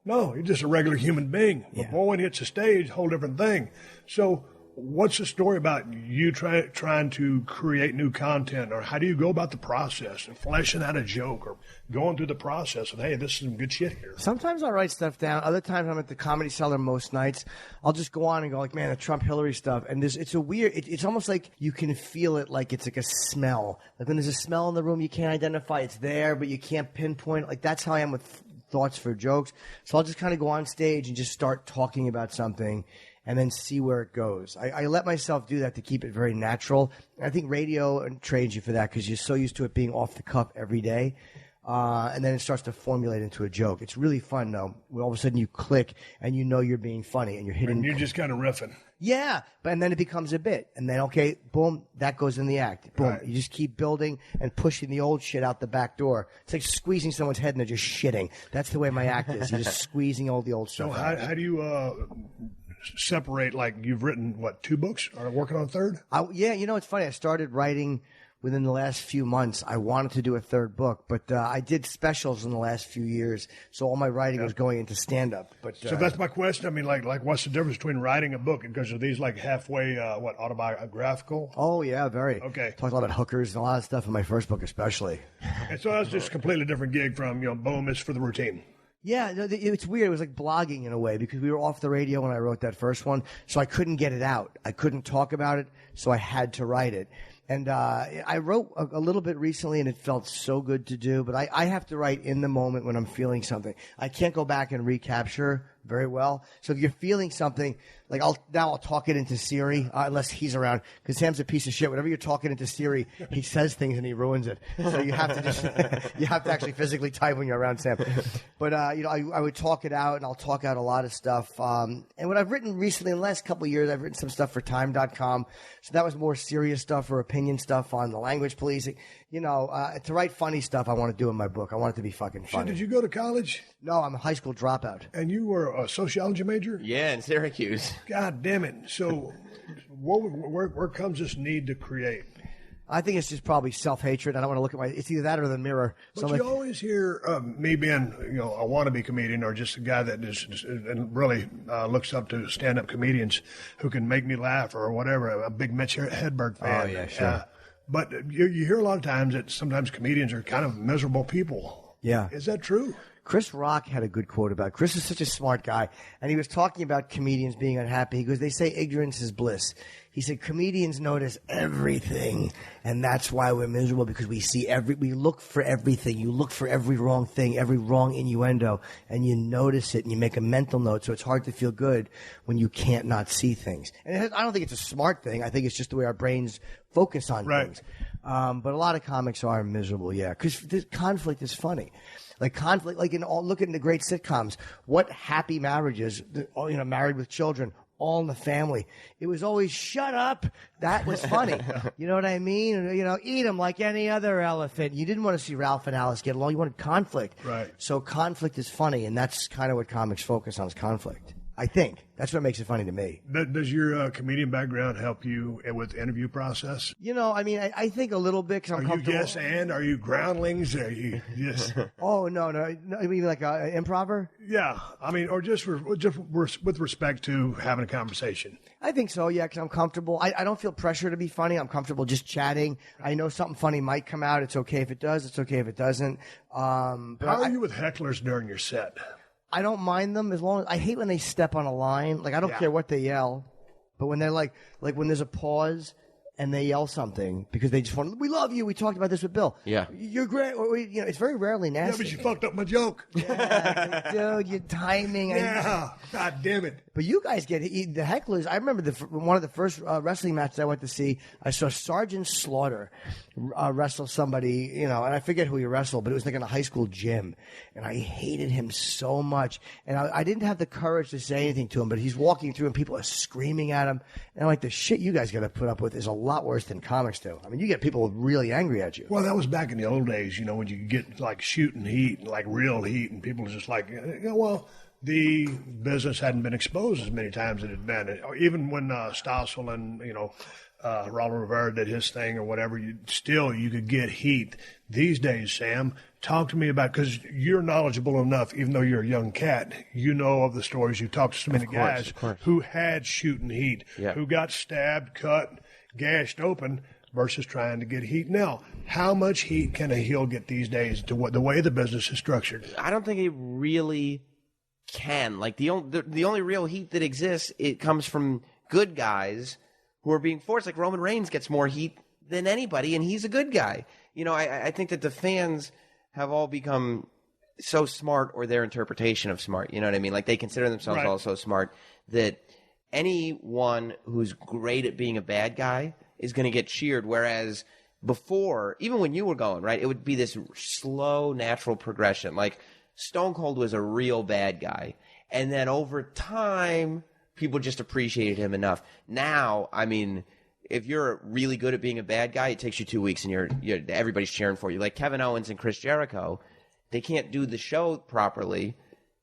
No, he's just a regular human being. But boy, when he hits the stage, whole different thing. So what's the story about you trying to create new content, or how do you go about the process of fleshing out a joke, or going through the process of, hey, this is some good shit here? Sometimes I'll write stuff down. Other times I'm at the Comedy Cellar most nights. I'll just go on and go like, man, the Trump-Hillary stuff. And it's a weird, it's almost like you can feel it like it's like a smell. Like when there's a smell in the room, you can't identify it's there, but you can't pinpoint it. Like that's how I am with thoughts for jokes. So I'll just kind of go on stage and just start talking about something and then see where it goes. I let myself do that to keep it very natural. I think radio trains you for that because you're so used to it being off the cuff every day. and then it starts to formulate into a joke. It's really fun, though, when all of a sudden you click and you know you're being funny and you're hitting. And you're just kind of riffing. Yeah, and then it becomes a bit. And then, okay, boom, that goes in the act. Boom. Right. You just keep building and pushing the old shit out the back door. It's like squeezing someone's head and they're just shitting. That's the way my act is. You're just squeezing all the old So stuff out. how do you separate, like you've written, 2 books? Are working on a third? Yeah, it's funny. I started writing within the last few months. I wanted to do a third book, but I did specials in the last few years, so all my writing was going into stand-up. But So that's my question. I mean, like what's the difference between writing a book, because are these like halfway, autobiographical? Oh, yeah, very. Okay. Talked a lot about hookers and a lot of stuff in my first book especially. And so that's just a completely different gig from, boom, it's for the routine. Yeah, it's weird. It was like blogging in a way because we were off the radio when I wrote that first one, so I couldn't get it out. I couldn't talk about it, so I had to write it. And I wrote a little bit recently, and it felt so good to do. But I have to write in the moment when I'm feeling something. I can't go back and recapture very well. So if you're feeling something, like I'll talk it into Siri, unless he's around, because Sam's a piece of shit. Whenever you're talking into Siri, he says things and he ruins it. So you have to you have to actually physically type when you're around Sam. But I would talk it out, and I'll talk out a lot of stuff. And what I've written recently in the last couple of years, I've written some stuff for Time.com. So that was more serious stuff or opinion stuff on the language policing. To write funny stuff, I want to do in my book. I want it to be fucking funny. So did you go to college? No, I'm a high school dropout. And you were a sociology major? Yeah, in Syracuse. God damn it. So where comes this need to create? I think it's just probably self-hatred. I don't want to look at it's either that or the mirror. But you always hear me being, a wannabe comedian or just a guy that and really looks up to stand-up comedians who can make me laugh or whatever, a big Mitch Hedberg fan. Oh, yeah, sure. But you hear a lot of times that sometimes comedians are kind of miserable people. Yeah. Is that true? Chris Rock had a good quote about it. Chris is such a smart guy, and he was talking about comedians being unhappy. He goes, they say ignorance is bliss. He said, comedians notice everything, and that's why we're miserable, because we look for everything. You look for every wrong thing, every wrong innuendo, and you notice it, and you make a mental note, so it's hard to feel good when you can't not see things. And I don't think it's a smart thing. I think it's just the way our brains focus on things. But a lot of comics are miserable, yeah, because conflict is funny. Like conflict, look at the great sitcoms. What happy marriages, married with children, all in the family. It was always, shut up. That was funny. You know what I mean? Eat them like any other elephant. You didn't want to see Ralph and Alice get along. You wanted conflict. Right. So conflict is funny, and that's kind of what comics focus on, is conflict. I think. That's what makes it funny to me. Does your comedian background help you with the interview process? I think a little bit because I'm comfortable. Are you yes and? Are you groundlings? Are you just... Oh, no. You mean like an improver? Yeah. Or just with respect to having a conversation. I think so, yeah, because I'm comfortable. I don't feel pressure to be funny. I'm comfortable just chatting. I know something funny might come out. It's okay if it does. It's okay if it doesn't. How are you with hecklers during your set? I don't mind them as long as I hate when they step on a line. Like I don't care what they yell, but when they're like when there's a pause and they yell something because they just want, we love you. We talked about this with Bill. Yeah, you're great. Or, it's very rarely nasty. Yeah, but you fucked up my joke. Yeah, dude, your timing. Yeah, God damn it. But you guys get the hecklers. I remember one of the first wrestling matches I went to see. I saw Sergeant Slaughter wrestle somebody, and I forget who he wrestled, but it was like in a high school gym, and I hated him so much. And I didn't have the courage to say anything to him, but he's walking through and people are screaming at him, and I'm like, the shit you guys got to put up with is a lot worse than comics do. I mean, you get people really angry at you. Well, that was back in the old days, when you could get like shooting heat, like real heat, and people were just like, the business hadn't been exposed as many times as it had been. Even when Stossel and, Raul Rivera did his thing or whatever, you could get heat. These days, Sam, talk to me about, because you're knowledgeable enough, even though you're a young cat, of the stories. You talked to so many guys who had shooting heat, who got stabbed, cut, gashed open, versus trying to get heat. Now, how much heat can a heel get these days to the way the business is structured? I don't think it really can. Like the only real heat that exists, it comes from good guys who are being forced. Like Roman Reigns gets more heat than anybody, and he's a good guy. I think that the fans have all become so smart, or their interpretation of smart. You know what I mean? Like they consider themselves all so smart that anyone who's great at being a bad guy is going to get cheered, whereas before, even when you were going, right, it would be this slow, natural progression. Like, Stone Cold was a real bad guy. And then over time, people just appreciated him enough. Now, I mean, if you're really good at being a bad guy, it takes you 2 weeks and you're everybody's cheering for you. Like Kevin Owens and Chris Jericho, they can't do the show properly,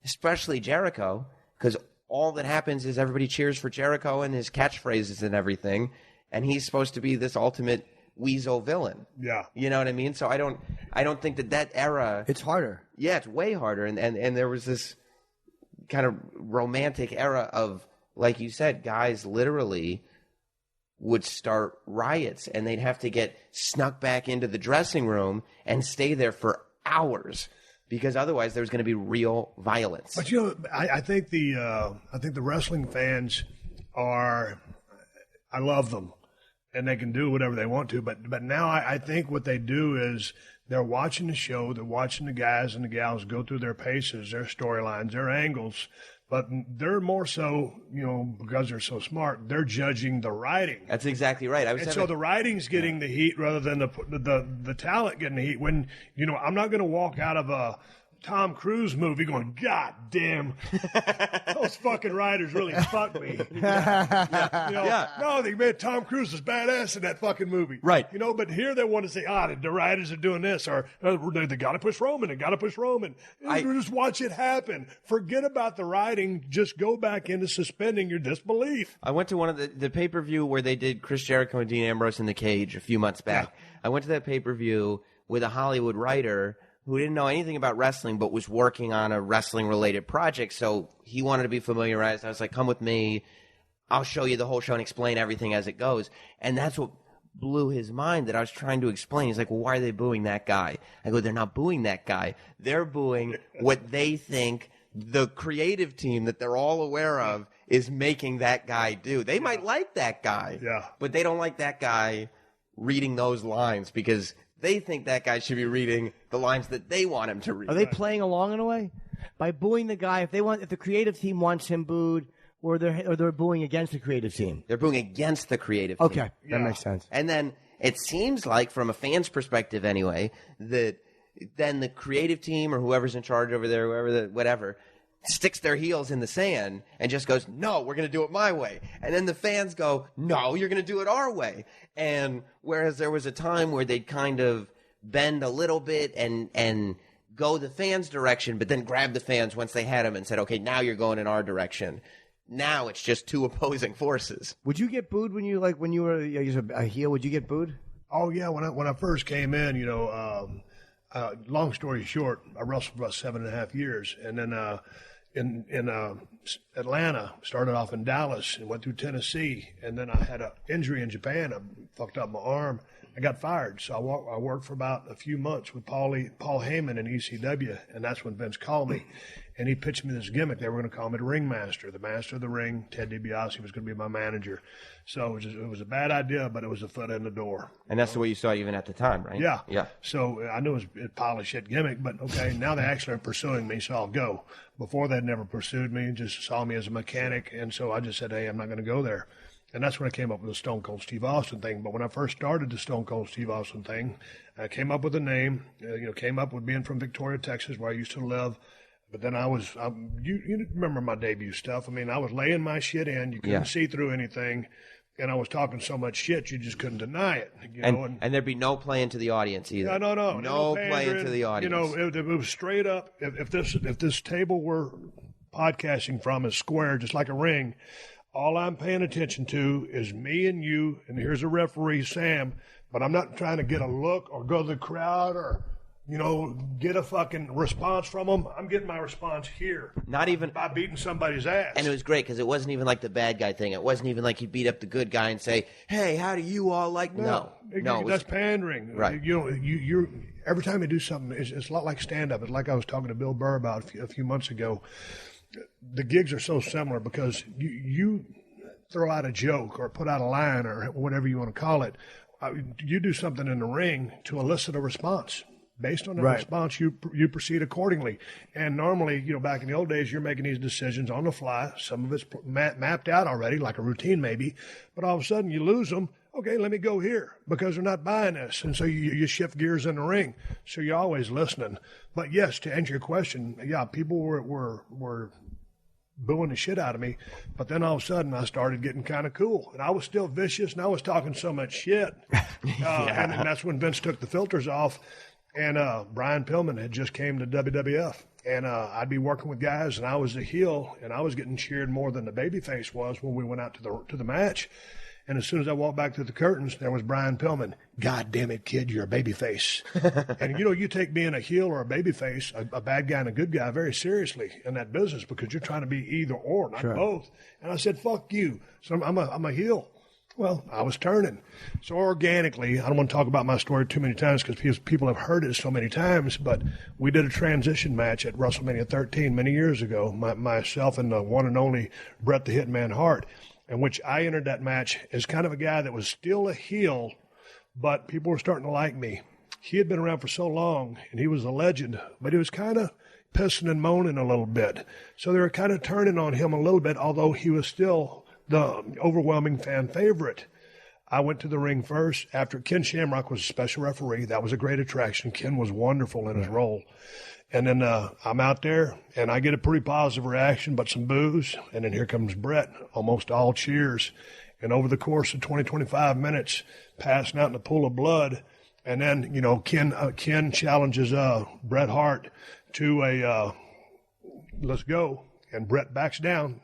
especially Jericho, because all that happens is everybody cheers for Jericho and his catchphrases and everything, and he's supposed to be this ultimate weasel villain. Yeah. You know what I mean? So I don't think that era... It's harder. Yeah, it's way harder. And there was this kind of romantic era of, like you said, guys literally would start riots, and they'd have to get snuck back into the dressing room and stay there for hours, because otherwise there was going to be real violence. But I think the wrestling fans are, I love them, and they can do whatever they want to. But now I think what they do is they're watching the show, they're watching the guys and the gals go through their paces, their storylines, their angles. But they're more so, because they're so smart, they're judging the writing. That's exactly right. So the writing's getting the heat rather than the talent getting the heat. When, I'm not going to walk out of a Tom Cruise movie going, God damn, those fucking writers really fucked me. No, they made Tom Cruise was badass in that fucking movie. Right. But here they want to say, the writers are doing this, or they got to push Roman, Just watch it happen. Forget about the writing. Just go back into suspending your disbelief. I went to one of the pay-per-view where they did Chris Jericho and Dean Ambrose in the cage a few months back. Yeah. I went to that pay-per-view with a Hollywood writer who didn't know anything about wrestling but was working on a wrestling-related project, so he wanted to be familiarized. I was like, come with me. I'll show you the whole show and explain everything as it goes. And that's what blew his mind that I was trying to explain. He's like, well, why are they booing that guy? I go, they're not booing that guy. They're booing what they think the creative team that they're all aware of is making that guy do. They might like that guy, but they don't like that guy reading those lines because they think that guy should be reading the lines that they want him to read. Are they playing along in a way? By booing the guy, if the creative team wants him booed, or they're booing against the creative team? They're booing against the creative team. Okay, that makes sense. And then it seems like, from a fan's perspective anyway, that then the creative team or whoever's in charge over there, whatever, sticks their heels in the sand and just goes, no, we're going to do it my way. And then the fans go, no, you're going to do it our way. And whereas there was a time where they'd kind of bend a little bit and go the fans' direction, but then grab the fans once they had them and said, okay, now you're going in our direction. Now it's just two opposing forces. Would you get booed when you were a heel? Would you get booed? Oh, yeah. When I first came in, long story short, I wrestled for about 7.5 years. And then in Atlanta, started off in Dallas and went through Tennessee, and then I had an injury in Japan. I fucked up my arm. I got fired, so I worked for about a few months with Paul Heyman in ECW, and that's when Vince called me, and he pitched me this gimmick. They were going to call me the Ringmaster, the Master of the Ring. Ted DiBiase was going to be my manager. So it was a bad idea, but it was a foot in the door. And that's the way you saw it even at the time, right? Yeah. Yeah. So I knew it was a pile of shit gimmick, but okay, now they actually are pursuing me, so I'll go. Before they'd never pursued me, just saw me as a mechanic, and so I just said, hey, I'm not going to go there. And that's when I came up with the Stone Cold Steve Austin thing. But when I first started the Stone Cold Steve Austin thing, I came up with a name, came up with being from Victoria, Texas, where I used to live. But then you remember my debut stuff. I mean, I was laying my shit in. You couldn't see through anything. And I was talking so much shit, you just couldn't deny it. And there'd be no play into the audience either. No. No play into the audience. It was straight up. If this table we're podcasting from is square, just like a ring, all I'm paying attention to is me and you, and here's a referee, Sam, but I'm not trying to get a look or go to the crowd or, get a fucking response from them. I'm getting my response here. Not even by beating somebody's ass. And it was great because it wasn't even like the bad guy thing. It wasn't even like you beat up the good guy and say, hey, how do you all like... No, that's pandering. Right. You every time you do something, it's a lot like stand-up. It's like I was talking to Bill Burr about a few months ago. The gigs are so similar because you throw out a joke or put out a line or whatever you want to call it. You do something in the ring to elicit a response. Based on that response, you proceed accordingly. And normally, back in the old days, you're making these decisions on the fly. Some of it's mapped out already, like a routine maybe. But all of a sudden, you lose them. Okay, let me go here because they're not buying this. And so you shift gears in the ring. So you're always listening. But yes, to answer your question, yeah, people were booing the shit out of me. But then all of a sudden I started getting kind of cool. And I was still vicious and I was talking so much shit. And that's when Vince took the filters off. And Brian Pillman had just came to WWF. And I'd be working with guys and I was a heel and I was getting cheered more than the babyface was when we went out to the match. And as soon as I walked back through the curtains, there was Brian Pillman. God damn it, kid, you're a babyface. And, you take being a heel or a babyface, a bad guy and a good guy, very seriously in that business because you're trying to be either or, not both. And I said, fuck you. So I'm a heel. Well, I was turning. So organically, I don't want to talk about my story too many times because people have heard it so many times, but we did a transition match at WrestleMania 13 many years ago, myself and the one and only Bret the Hitman Hart, in which I entered that match as kind of a guy that was still a heel, but people were starting to like me. He had been around for so long, and he was a legend, but he was kind of pissing and moaning a little bit. So they were kind of turning on him a little bit, although he was still the overwhelming fan favorite. I went to the ring first after Ken Shamrock was a special referee. That was a great attraction. Ken was wonderful in his role. And then I'm out there, and I get a pretty positive reaction, but some boos. And then here comes Bret, almost all cheers. And over the course of 20, 25 minutes, passing out in a pool of blood. And then, Ken challenges Bret Hart to a let's go. And Bret backs down.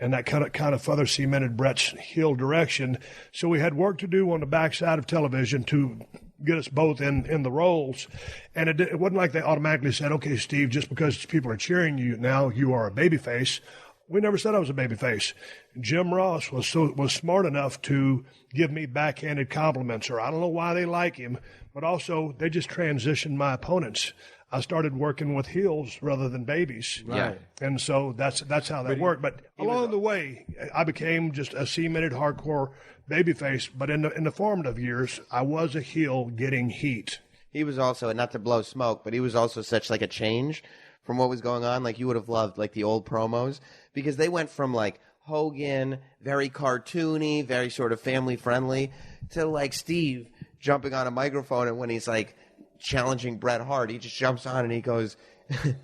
And that kind of further cemented Bret's heel direction. So we had work to do on the backside of television to get us both in the roles. And it wasn't like they automatically said, okay, Steve, just because people are cheering you now, you are a babyface. We never said I was a babyface. Jim Ross was smart enough to give me backhanded compliments, or I don't know why they like him, but also they just transitioned my opponents. I started working with heels rather than babies. Right. And so that's how that worked. But along the way, I became just a cemented hardcore babyface. But in the formative years, I was a heel getting heat. He was also, not to blow smoke, but he was also such like a change from what was going on. Like you would have loved like the old promos because they went from like Hogan, very cartoony, very sort of family friendly, to like Steve jumping on a microphone, and when he's like challenging Bret Hart, he just jumps on and he goes,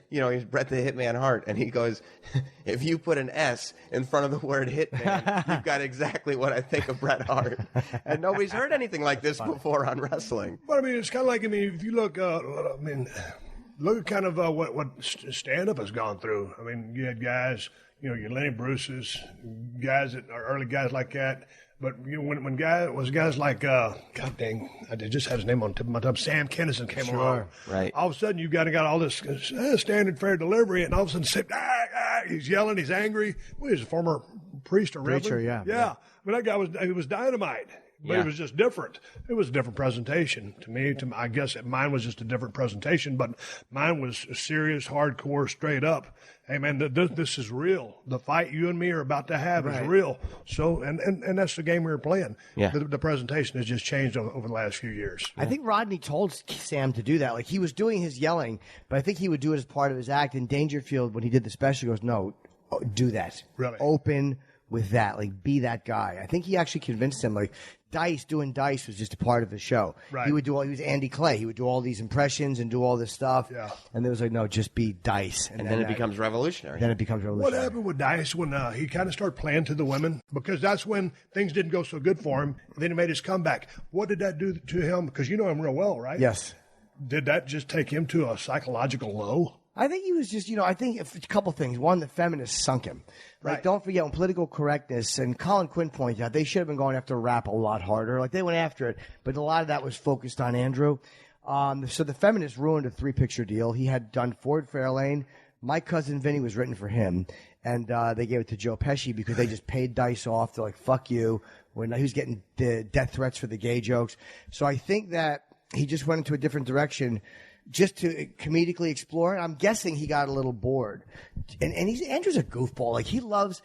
he's Bret the Hitman Hart, and he goes, if you put an S in front of the word Hitman, you've got exactly what I think of Bret Hart. And nobody's heard anything like this before on wrestling. But I mean, it's kind of like, if you look, look at kind of what stand-up has gone through. I mean, you had guys, your Lenny Bruce's, guys that are early guys like that. But when guys like God dang, I just had his name on the tip of my tongue. Sam Kinison came along. Right. All of a sudden, you got all this standard fair delivery, and all of a sudden, he's yelling, he's angry. Well, he's a former priest or reverend. Yeah. I mean, that guy was dynamite. But it was just different. It was a different presentation to me. I guess mine was just a different presentation, but mine was serious, hardcore, straight up. Hey, man, this is real. The fight you and me are about to have is real. So, and that's the game we were playing. Yeah. The presentation has just changed over the last few years. I think Rodney told Sam to do that. Like, he was doing his yelling, but I think he would do it as part of his act. In Dangerfield, when he did the special, he goes, no, do that. Really? Open with that. Like, be that guy. I think he actually convinced him, like, doing Dice was just a part of his show. Right. He was Andy Clay. He would do all these impressions and do all this stuff. Yeah. And there was like, no, just be Dice. And then it becomes revolutionary. What happened with Dice when he kind of started playing to the women? Because that's when things didn't go so good for him. And then he made his comeback. What did that do to him? Because you know him real well, right? Yes. Did that just take him to a psychological low? I think he was just, I think a couple things. One, the feminists sunk him. Like, don't forget, when political correctness, and Colin Quinn pointed out, they should have been going after rap a lot harder. Like, they went after it, but a lot of that was focused on Andrew. So the feminists ruined a 3-picture deal. He had done Ford Fairlane. My Cousin Vinny was written for him, and they gave it to Joe Pesci because they just paid Dice off. They're like, fuck you. When he was getting the death threats for the gay jokes. So I think that he just went into a different direction just to comedically explore it. I'm guessing he got a little bored. And Andrew's a goofball. Like, he loves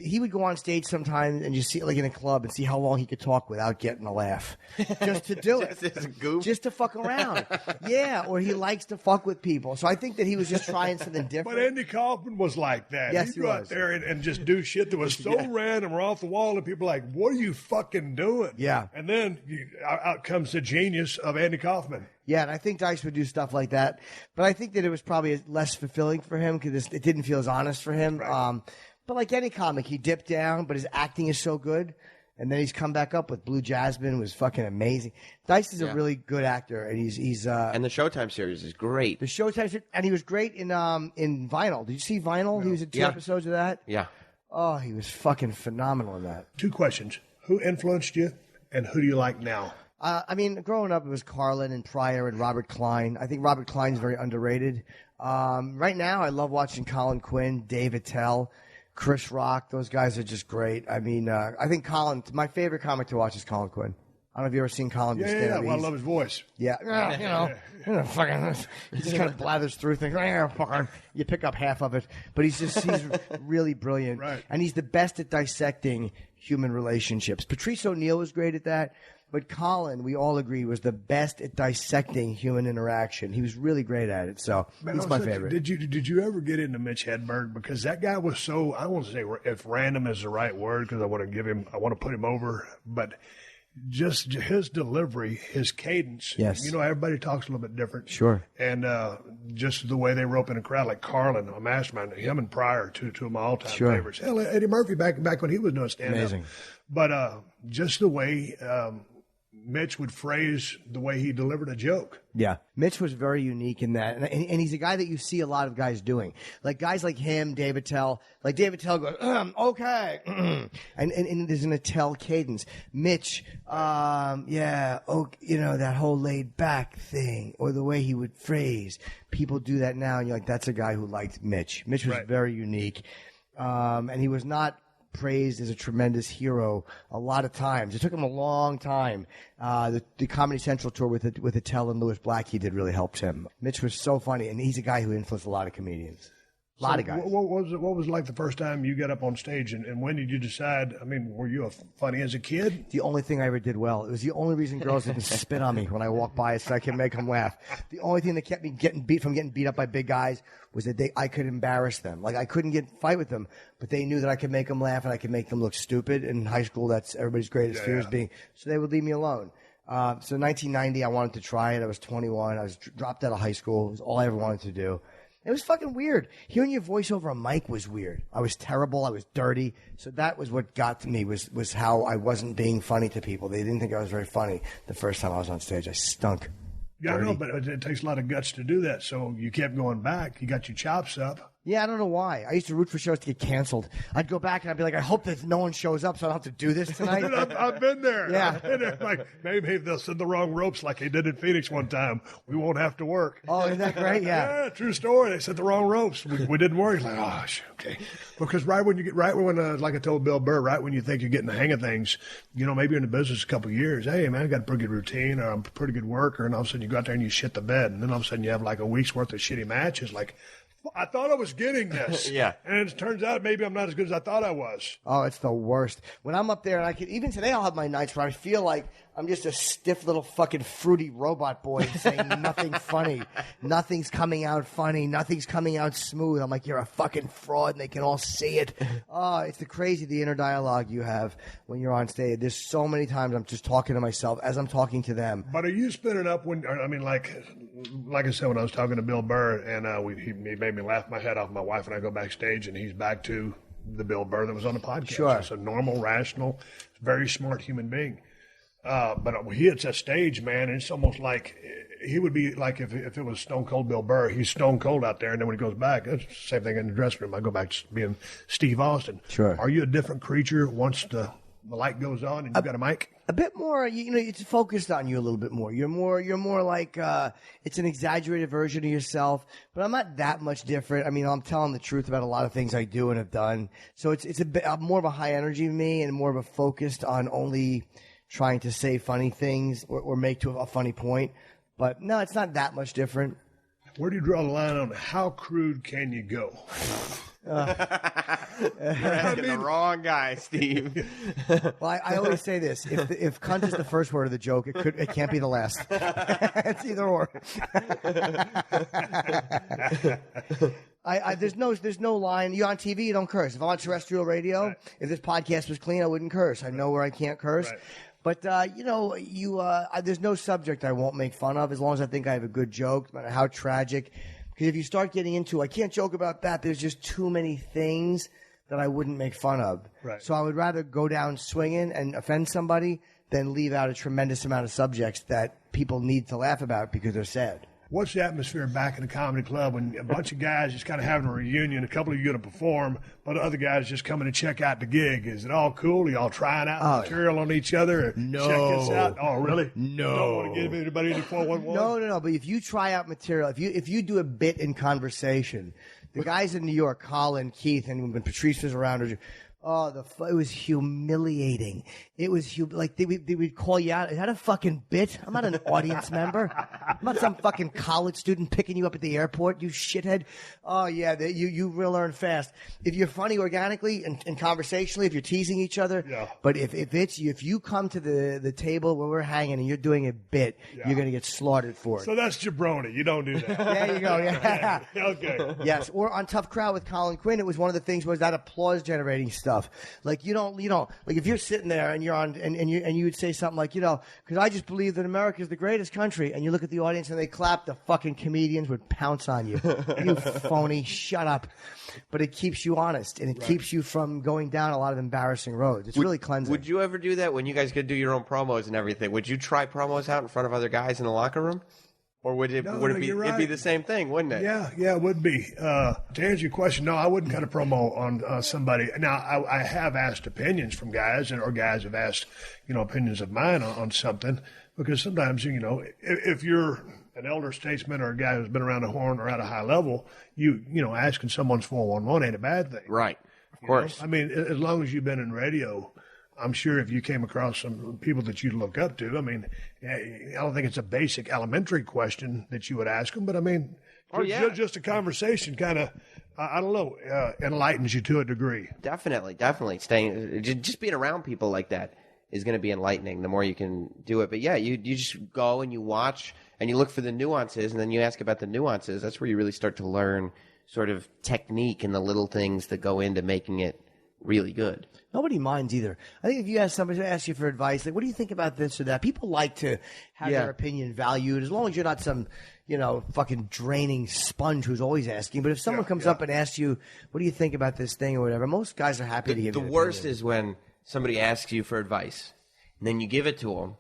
he would go on stage sometimes and just see like in a club and see how long he could talk without getting a laugh, just to do it, just to fuck around. Yeah, or he likes to fuck with people. So I think that he was just trying something different. But Andy Kaufman was like that. Yes, He'd go out there and just do shit that was so random or off the wall, and people were like, "What are you fucking doing?" Yeah. And then out comes the genius of Andy Kaufman. Yeah, and I think Dice would do stuff like that. But I think that it was probably less fulfilling for him because it didn't feel as honest for him. Right. But like any comic, he dipped down, but his acting is so good. And then he's come back up with Blue Jasmine, was fucking amazing. Dice is a really good actor, and he's and the Showtime series is great. The Showtime, and he was great in Vinyl. Did you see Vinyl? No. He was in 2 episodes of that. Yeah. Oh, he was fucking phenomenal in that. 2 questions: who influenced you, and who do you like now? I mean, growing up, it was Carlin and Pryor and Robert Klein. I think Robert Klein's very underrated. Right now, I love watching Colin Quinn, Dave Attell, Chris Rock. Those guys are just great. I mean, I think my favorite comic to watch is Colin Quinn. I don't know if you've ever seen Colin do stand-up. Yeah, well, I love his voice. Yeah, fucking, he just kind of blathers through things. You pick up half of it, but he's really brilliant. Right. And he's the best at dissecting human relationships. Patrice O'Neill was great at that. But Colin, we all agree, was the best at dissecting human interaction. He was really great at it, so he's my favorite. Did you ever get into Mitch Hedberg? Because that guy was so, I won't say if random is the right word, because I want to put him over, but just his delivery, his cadence. Yes. You know, everybody talks a little bit different. Sure. And just the way they rope in a crowd, like Carlin, a mastermind, him and Pryor, two of my all-time favorites. Hell, Eddie Murphy back when he was doing stand-up. Amazing. But just the way Mitch would phrase the way he delivered a joke. Yeah. Mitch was very unique in that. And he's a guy that you see a lot of guys doing. Like guys like him, Dave Attell. Like Dave Attell goes, okay. and there's an Attell cadence. Mitch, that whole laid back thing, or the way he would phrase. People do that now, and you're like, that's a guy who liked Mitch. Mitch was very unique. And he was not praised as a tremendous hero a lot of times. It took him a long time. The Comedy Central tour with Attell and Louis Black he did really helped him. Mitch was so funny, and he's a guy who influenced a lot of comedians. A lot of guys. What was it like the first time you got up on stage, and when did you decide? I mean, were you funny as a kid? The only thing I ever did well. It was the only reason girls didn't spit on me when I walked by, so I could make them laugh. The only thing that kept me getting beat up by big guys was that I could embarrass them. Like I couldn't fight with them, but they knew that I could make them laugh and I could make them look stupid. In high school, that's everybody's greatest fears being. So they would leave me alone. So 1990, I wanted to try it. I was 21. I was dropped out of high school. It was all I ever wanted to do. It was fucking weird. Hearing your voice over a mic was weird. I was terrible. I was dirty. So that was what got to me was how I wasn't being funny to people. They didn't think I was very funny the first time I was on stage. I stunk. Yeah, I know, but it takes a lot of guts to do that. So you kept going back. You got your chops up. Yeah, I don't know why. I used to root for shows to get canceled. I'd go back and I'd be like, I hope that no one shows up so I don't have to do this tonight. I've been there. Yeah. I've been there. Like, maybe they'll send the wrong ropes like they did in Phoenix one time. We won't have to work. Oh, isn't that great? Yeah. Yeah, true story. They sent the wrong ropes. We didn't work. It's like, oh, okay. Because right when, like I told Bill Burr, right when you think you're getting the hang of things, you know, maybe you're in the business a couple of years. Hey, man, I got a pretty good routine, or I'm a pretty good worker. And all of a sudden you go out there and you shit the bed. And then all of a sudden you have like a week's worth of shitty matches. Like, I thought I was getting this. Yeah. And it turns out maybe I'm not as good as I thought I was. Oh, it's the worst. When I'm up there, and even today I'll have my nights where I feel like I'm just a stiff little fucking fruity robot boy saying nothing funny. Nothing's coming out funny. Nothing's coming out smooth. I'm like, you're a fucking fraud, and they can all see it. Oh, it's the inner dialogue you have when you're on stage. There's so many times I'm just talking to myself as I'm talking to them. But are you spinning up when, I mean, like I said, when I was talking to Bill Burr, and he made me laugh my head off. My wife and I go backstage, and he's back to the Bill Burr that was on the podcast. Sure. It's a normal, rational, very smart human being. But he hits that stage, man, and it's almost like he would be like if it was Stone Cold Bill Burr. He's stone cold out there, and then when he goes back, it's the same thing in the dressing room. I go back to being Steve Austin. Sure. Are you a different creature once the light goes on and you've got a mic? A bit more, it's focused on you a little bit more. You're more like, it's an exaggerated version of yourself, but I'm not that much different. I mean, I'm telling the truth about a lot of things I do and have done. So it's a bit more of a high energy of me and more of a focused on only trying to say funny things or make to a funny point. But no, it's not that much different. Where do you draw the line on how crude can you go? You're asking the wrong guy, Steve. Well, I always say this: if "cunt" is the first word of the joke, it can't be the last. It's either or. There's no line. You're on TV, you don't curse. If I'm on terrestrial radio, if this podcast was clean, I wouldn't curse. I know where I can't curse. Right. But, there's no subject I won't make fun of as long as I think I have a good joke, no matter how tragic. Because if you start getting into, I can't joke about that, there's just too many things that I wouldn't make fun of. Right. So I would rather go down swinging and offend somebody than leave out a tremendous amount of subjects that people need to laugh about because they're sad. What's the atmosphere back in the comedy club when a bunch of guys just kind of having a reunion, a couple of you going to perform, but other guys just coming to check out the gig? Is it all cool? Are y'all trying out material on each other? No. Check this out? Oh, really? No. You don't want to give anybody any 411? No. But if you try out material, if you do a bit in conversation, the guys in New York, Colin, Keith, and when Patrice was around, it was humiliating. It was like they would call you out. Is that a fucking bit? I'm not an audience member. I'm not some fucking college student picking you up at the airport, you shithead. Oh yeah, you will learn fast. If you're funny organically and conversationally, if you're teasing each other. Yeah. But if you come to the table where we're hanging and you're doing a bit, you're gonna get slaughtered for it. So that's jabroni. You don't do that. There you go. Yeah. Okay. Yes. Or on Tough Crowd with Colin Quinn, it was one of the things was that applause generating stuff. Like you don't like if you're sitting there and you're on and you would say something like, because I just believe that America is the greatest country, and you look at the audience and they clap, the fucking comedians would pounce on you. You phony, shut up. But it keeps you honest, and it keeps you from going down a lot of embarrassing roads. It's really cleansing. Would you ever do that when you guys could do your own promos and everything? Would you try promos out in front of other guys in the locker room? Or would it be it'd be the same thing, wouldn't it? Yeah, it would be. To answer your question, no, I wouldn't cut a promo on somebody. Now, I have asked opinions from guys, or guys have asked, opinions of mine on something, because sometimes, if you're an elder statesman or a guy who's been around the horn or at a high level, asking someone's 411 ain't a bad thing. Right, of course. I mean, as long as you've been in radio, I'm sure if you came across some people that you look up to, I mean, I don't think it's a basic elementary question that you would ask them, but I mean, just a conversation kind of, I don't know, enlightens you to a degree. Definitely. Just being around people like that is going to be enlightening the more you can do it. But yeah, you just go and you watch and you look for the nuances, and then you ask about the nuances. That's where you really start to learn sort of technique and the little things that go into making it really good. Nobody minds either. I think if you ask somebody to ask you for advice, like, what do you think about this or that? People like to have their opinion valued, as long as you're not some, fucking draining sponge who's always asking. But if someone comes up and asks you, what do you think about this thing or whatever, most guys are happy to give you the worst is when somebody asks you for advice, and then you give it to them,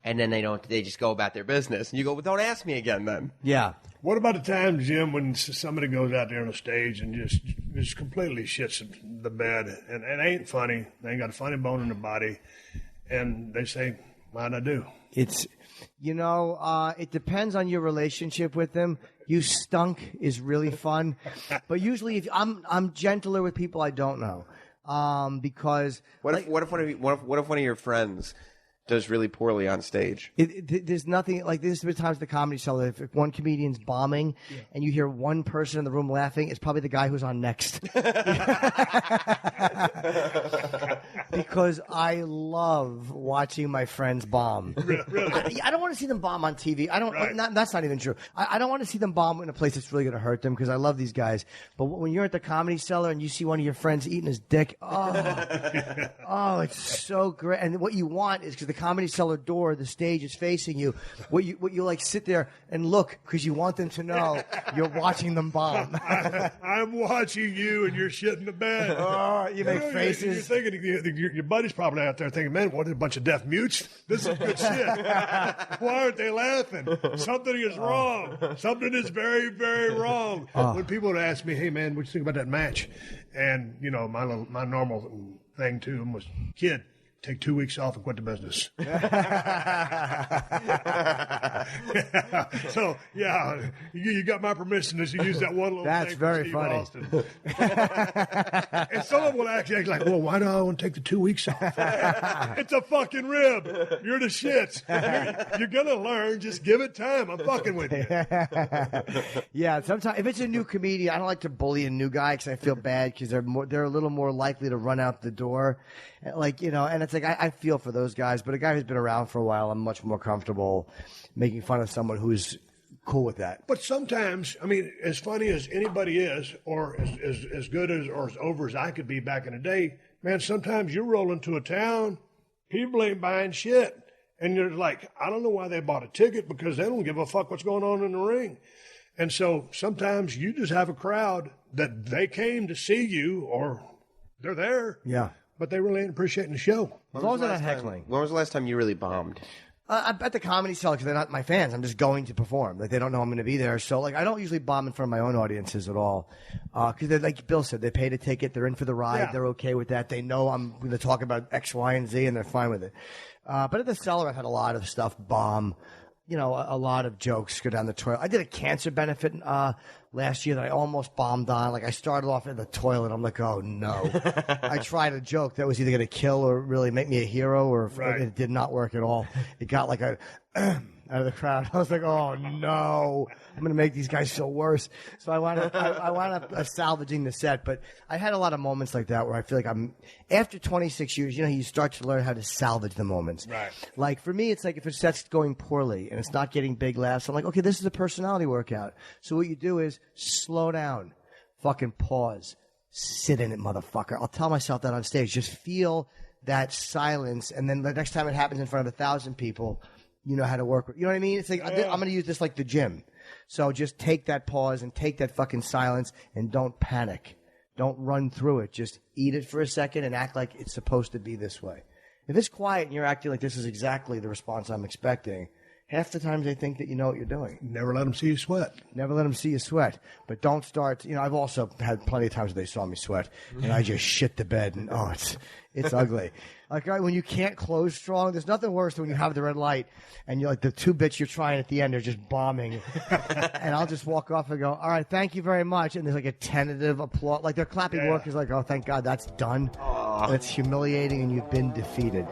and then they just go about their business. And you go, well, don't ask me again then. Yeah. What about the time, Jim, when somebody goes out there on the stage and just completely shits the bed and ain't funny? They ain't got a funny bone in the body, and they say, "Why'd I do?" It's, it depends on your relationship with them. You stunk is really fun, but usually if I'm gentler with people I don't know, because what if one of your friends does really poorly on stage? There's nothing like this. There's times at the Comedy Cellar, if one comedian's bombing and you hear one person in the room laughing, it's probably the guy who's on next. Because I love watching my friends bomb. Really? I don't want to see them bomb on TV. That's not even true. I don't want to see them bomb in a place that's really going to hurt them, because I love these guys. But when you're at the Comedy Cellar and you see one of your friends eating his dick, it's so great. And what you want is, because the Comedy Cellar door, the stage is facing you, what you like sit there and look, because you want them to know you're watching them bomb. I'm watching you and you're shitting the bed. You make faces. You're thinking, your buddy's probably out there thinking, man, what, a bunch of deaf mutes? This is good shit. Why aren't they laughing? Something is wrong. Something is very, very wrong. When people would ask me, hey, man, what do you think about that match? And, my normal thing to them was, kid, take 2 weeks off and quit the business. So, yeah, you got my permission to use that one little That's thing very Steve funny. Austin. And some of them will actually act like, well, why do I want to take the 2 weeks off? It's a fucking rib. You're the shits. You're going to learn. Just give it time. I'm fucking with you. Yeah, sometimes if it's a new comedian, I don't like to bully a new guy because I feel bad because they're a little more likely to run out the door. Like, and it's like I feel for those guys, but a guy who's been around for a while, I'm much more comfortable making fun of someone who's cool with that. But sometimes, I mean, as funny as anybody is, or as good as or as over as I could be back in the day, man, sometimes you roll into a town, people ain't buying shit. And you're like, I don't know why they bought a ticket because they don't give a fuck what's going on in the ring. And so sometimes you just have a crowd that they came to see you or they're there. Yeah. But they really ain't appreciating the show. As long as they're not heckling. When was the last time you really bombed? I'm at the Comedy Cellar because they're not my fans. I'm just going to perform. Like, they don't know I'm going to be there. So, like, I don't usually bomb in front of my own audiences at all. Because they're, like Bill said, they paid a ticket. They're in for the ride. Yeah. They're okay with that. They know I'm going to talk about X, Y, and Z, and they're fine with it. But at the Cellar, I've had a lot of stuff bomb. A lot of jokes go down the toilet. I did a cancer benefit last year that I almost bombed on. Like, I started off in the toilet. I'm like, oh, no. I tried a joke that was either going to kill or really make me a hero, or it did not work at all. It got like a out of the crowd. I was like, oh, no. I'm going to make these guys feel worse. So I wound up salvaging the set. But I had a lot of moments like that where I feel like after 26 years, you start to learn how to salvage the moments. Right. Like, for me, it's like if a set's going poorly and it's not getting big laughs, I'm like, okay, this is a personality workout. So what you do is slow down, fucking pause, sit in it, motherfucker. I'll tell myself that on stage. Just feel that silence. And then the next time it happens in front of 1,000 people, you know how to work with. You know what I mean? It's like, I'm going to use this like the gym. So just take that pause and take that fucking silence and don't panic. Don't run through it. Just eat it for a second and act like it's supposed to be this way. If it's quiet and you're acting like this is exactly the response I'm expecting, half the times they think that you know what you're doing. Never let them see you sweat. Never let them see you sweat. But don't start, I've also had plenty of times where they saw me sweat and I just shit the bed and, it's ugly. Like, when you can't close strong, there's nothing worse than when you have the red light and you're like, the 2 bits you're trying at the end are just bombing. And I'll just walk off and go, all right, thank you very much. And there's like a tentative applause. Like, they're clapping workers like, oh, thank God that's done. That's humiliating and you've been defeated.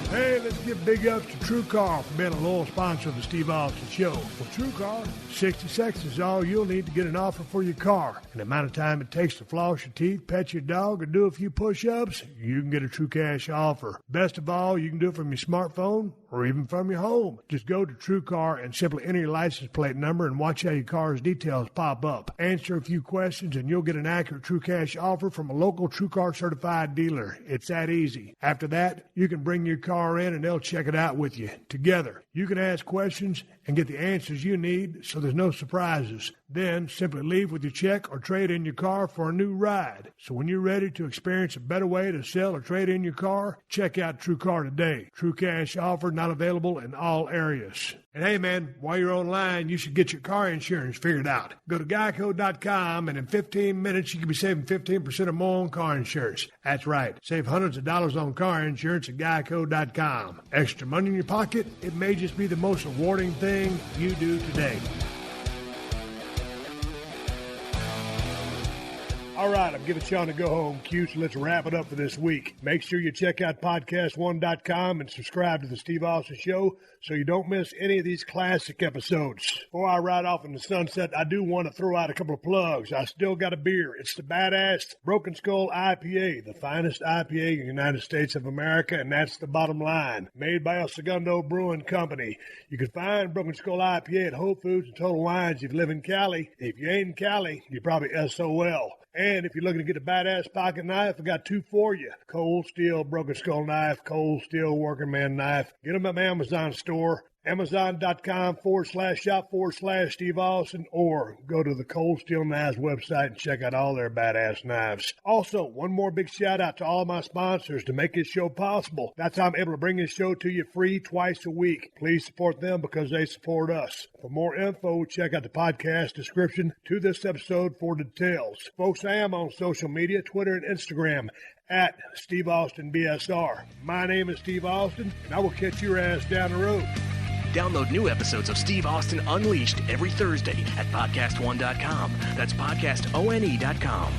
Hey, let's give big ups to TrueCar for being a loyal sponsor of the Steve Austin Show. Well, TrueCar, 60 seconds is all you'll need to get an offer for your car. And the amount of time it takes to floss your teeth, pet your dog, or do a few push-ups, you can get a true cash offer. Best of all, you can do it from your smartphone or even from your home. Just go to TrueCar and simply enter your license plate number and watch how your car's details pop up. Answer a few questions and you'll get an accurate true cash offer from a local TrueCar certified dealer. It's that easy. After that, you can bring your car in and they'll check it out with you. Together, you can ask questions and get the answers you need so there's no surprises. Then simply leave with your check or trade in your car for a new ride. So when you're ready to experience a better way to sell or trade in your car, check out TrueCar today. True cash offer not available in all areas. And hey, man, while you're online, you should get your car insurance figured out. Go to geico.com, and in 15 minutes, you can be saving 15% or more on car insurance. That's right. Save hundreds of dollars on car insurance at geico.com. Extra money in your pocket? It may just be the most rewarding thing you do today. All right, I'm giving Sean to go home cue, so let's wrap it up for this week. Make sure you check out PodcastOne.com and subscribe to the Steve Austin Show so you don't miss any of these classic episodes. Before I ride off in the sunset, I do want to throw out a couple of plugs. I still got a beer. It's the badass Broken Skull IPA, the finest IPA in the United States of America, and that's the bottom line. Made by El Segundo Brewing Company. You can find Broken Skull IPA at Whole Foods and Total Wines if you live in Cali. If you ain't in Cali, you're probably SOL. And if you're looking to get a badass pocket knife, I got 2 for you. Cold steel Broken Skull knife, cold steel working man knife. Get them at my Amazon store. Amazon.com/shop/Steve Austin, or go to the Cold Steel Knives website and check out all their badass knives. Also, one more big shout out to all my sponsors to make this show possible. That's how I'm able to bring this show to you free twice a week. Please support them because they support us. For more info, check out the podcast description to this episode for details. Folks, I am on social media, Twitter and Instagram, at Steve Austin BSR. My name is Steve Austin, and I will catch your ass down the road. Download new episodes of Steve Austin Unleashed every Thursday at PodcastOne.com. That's PodcastOne.com.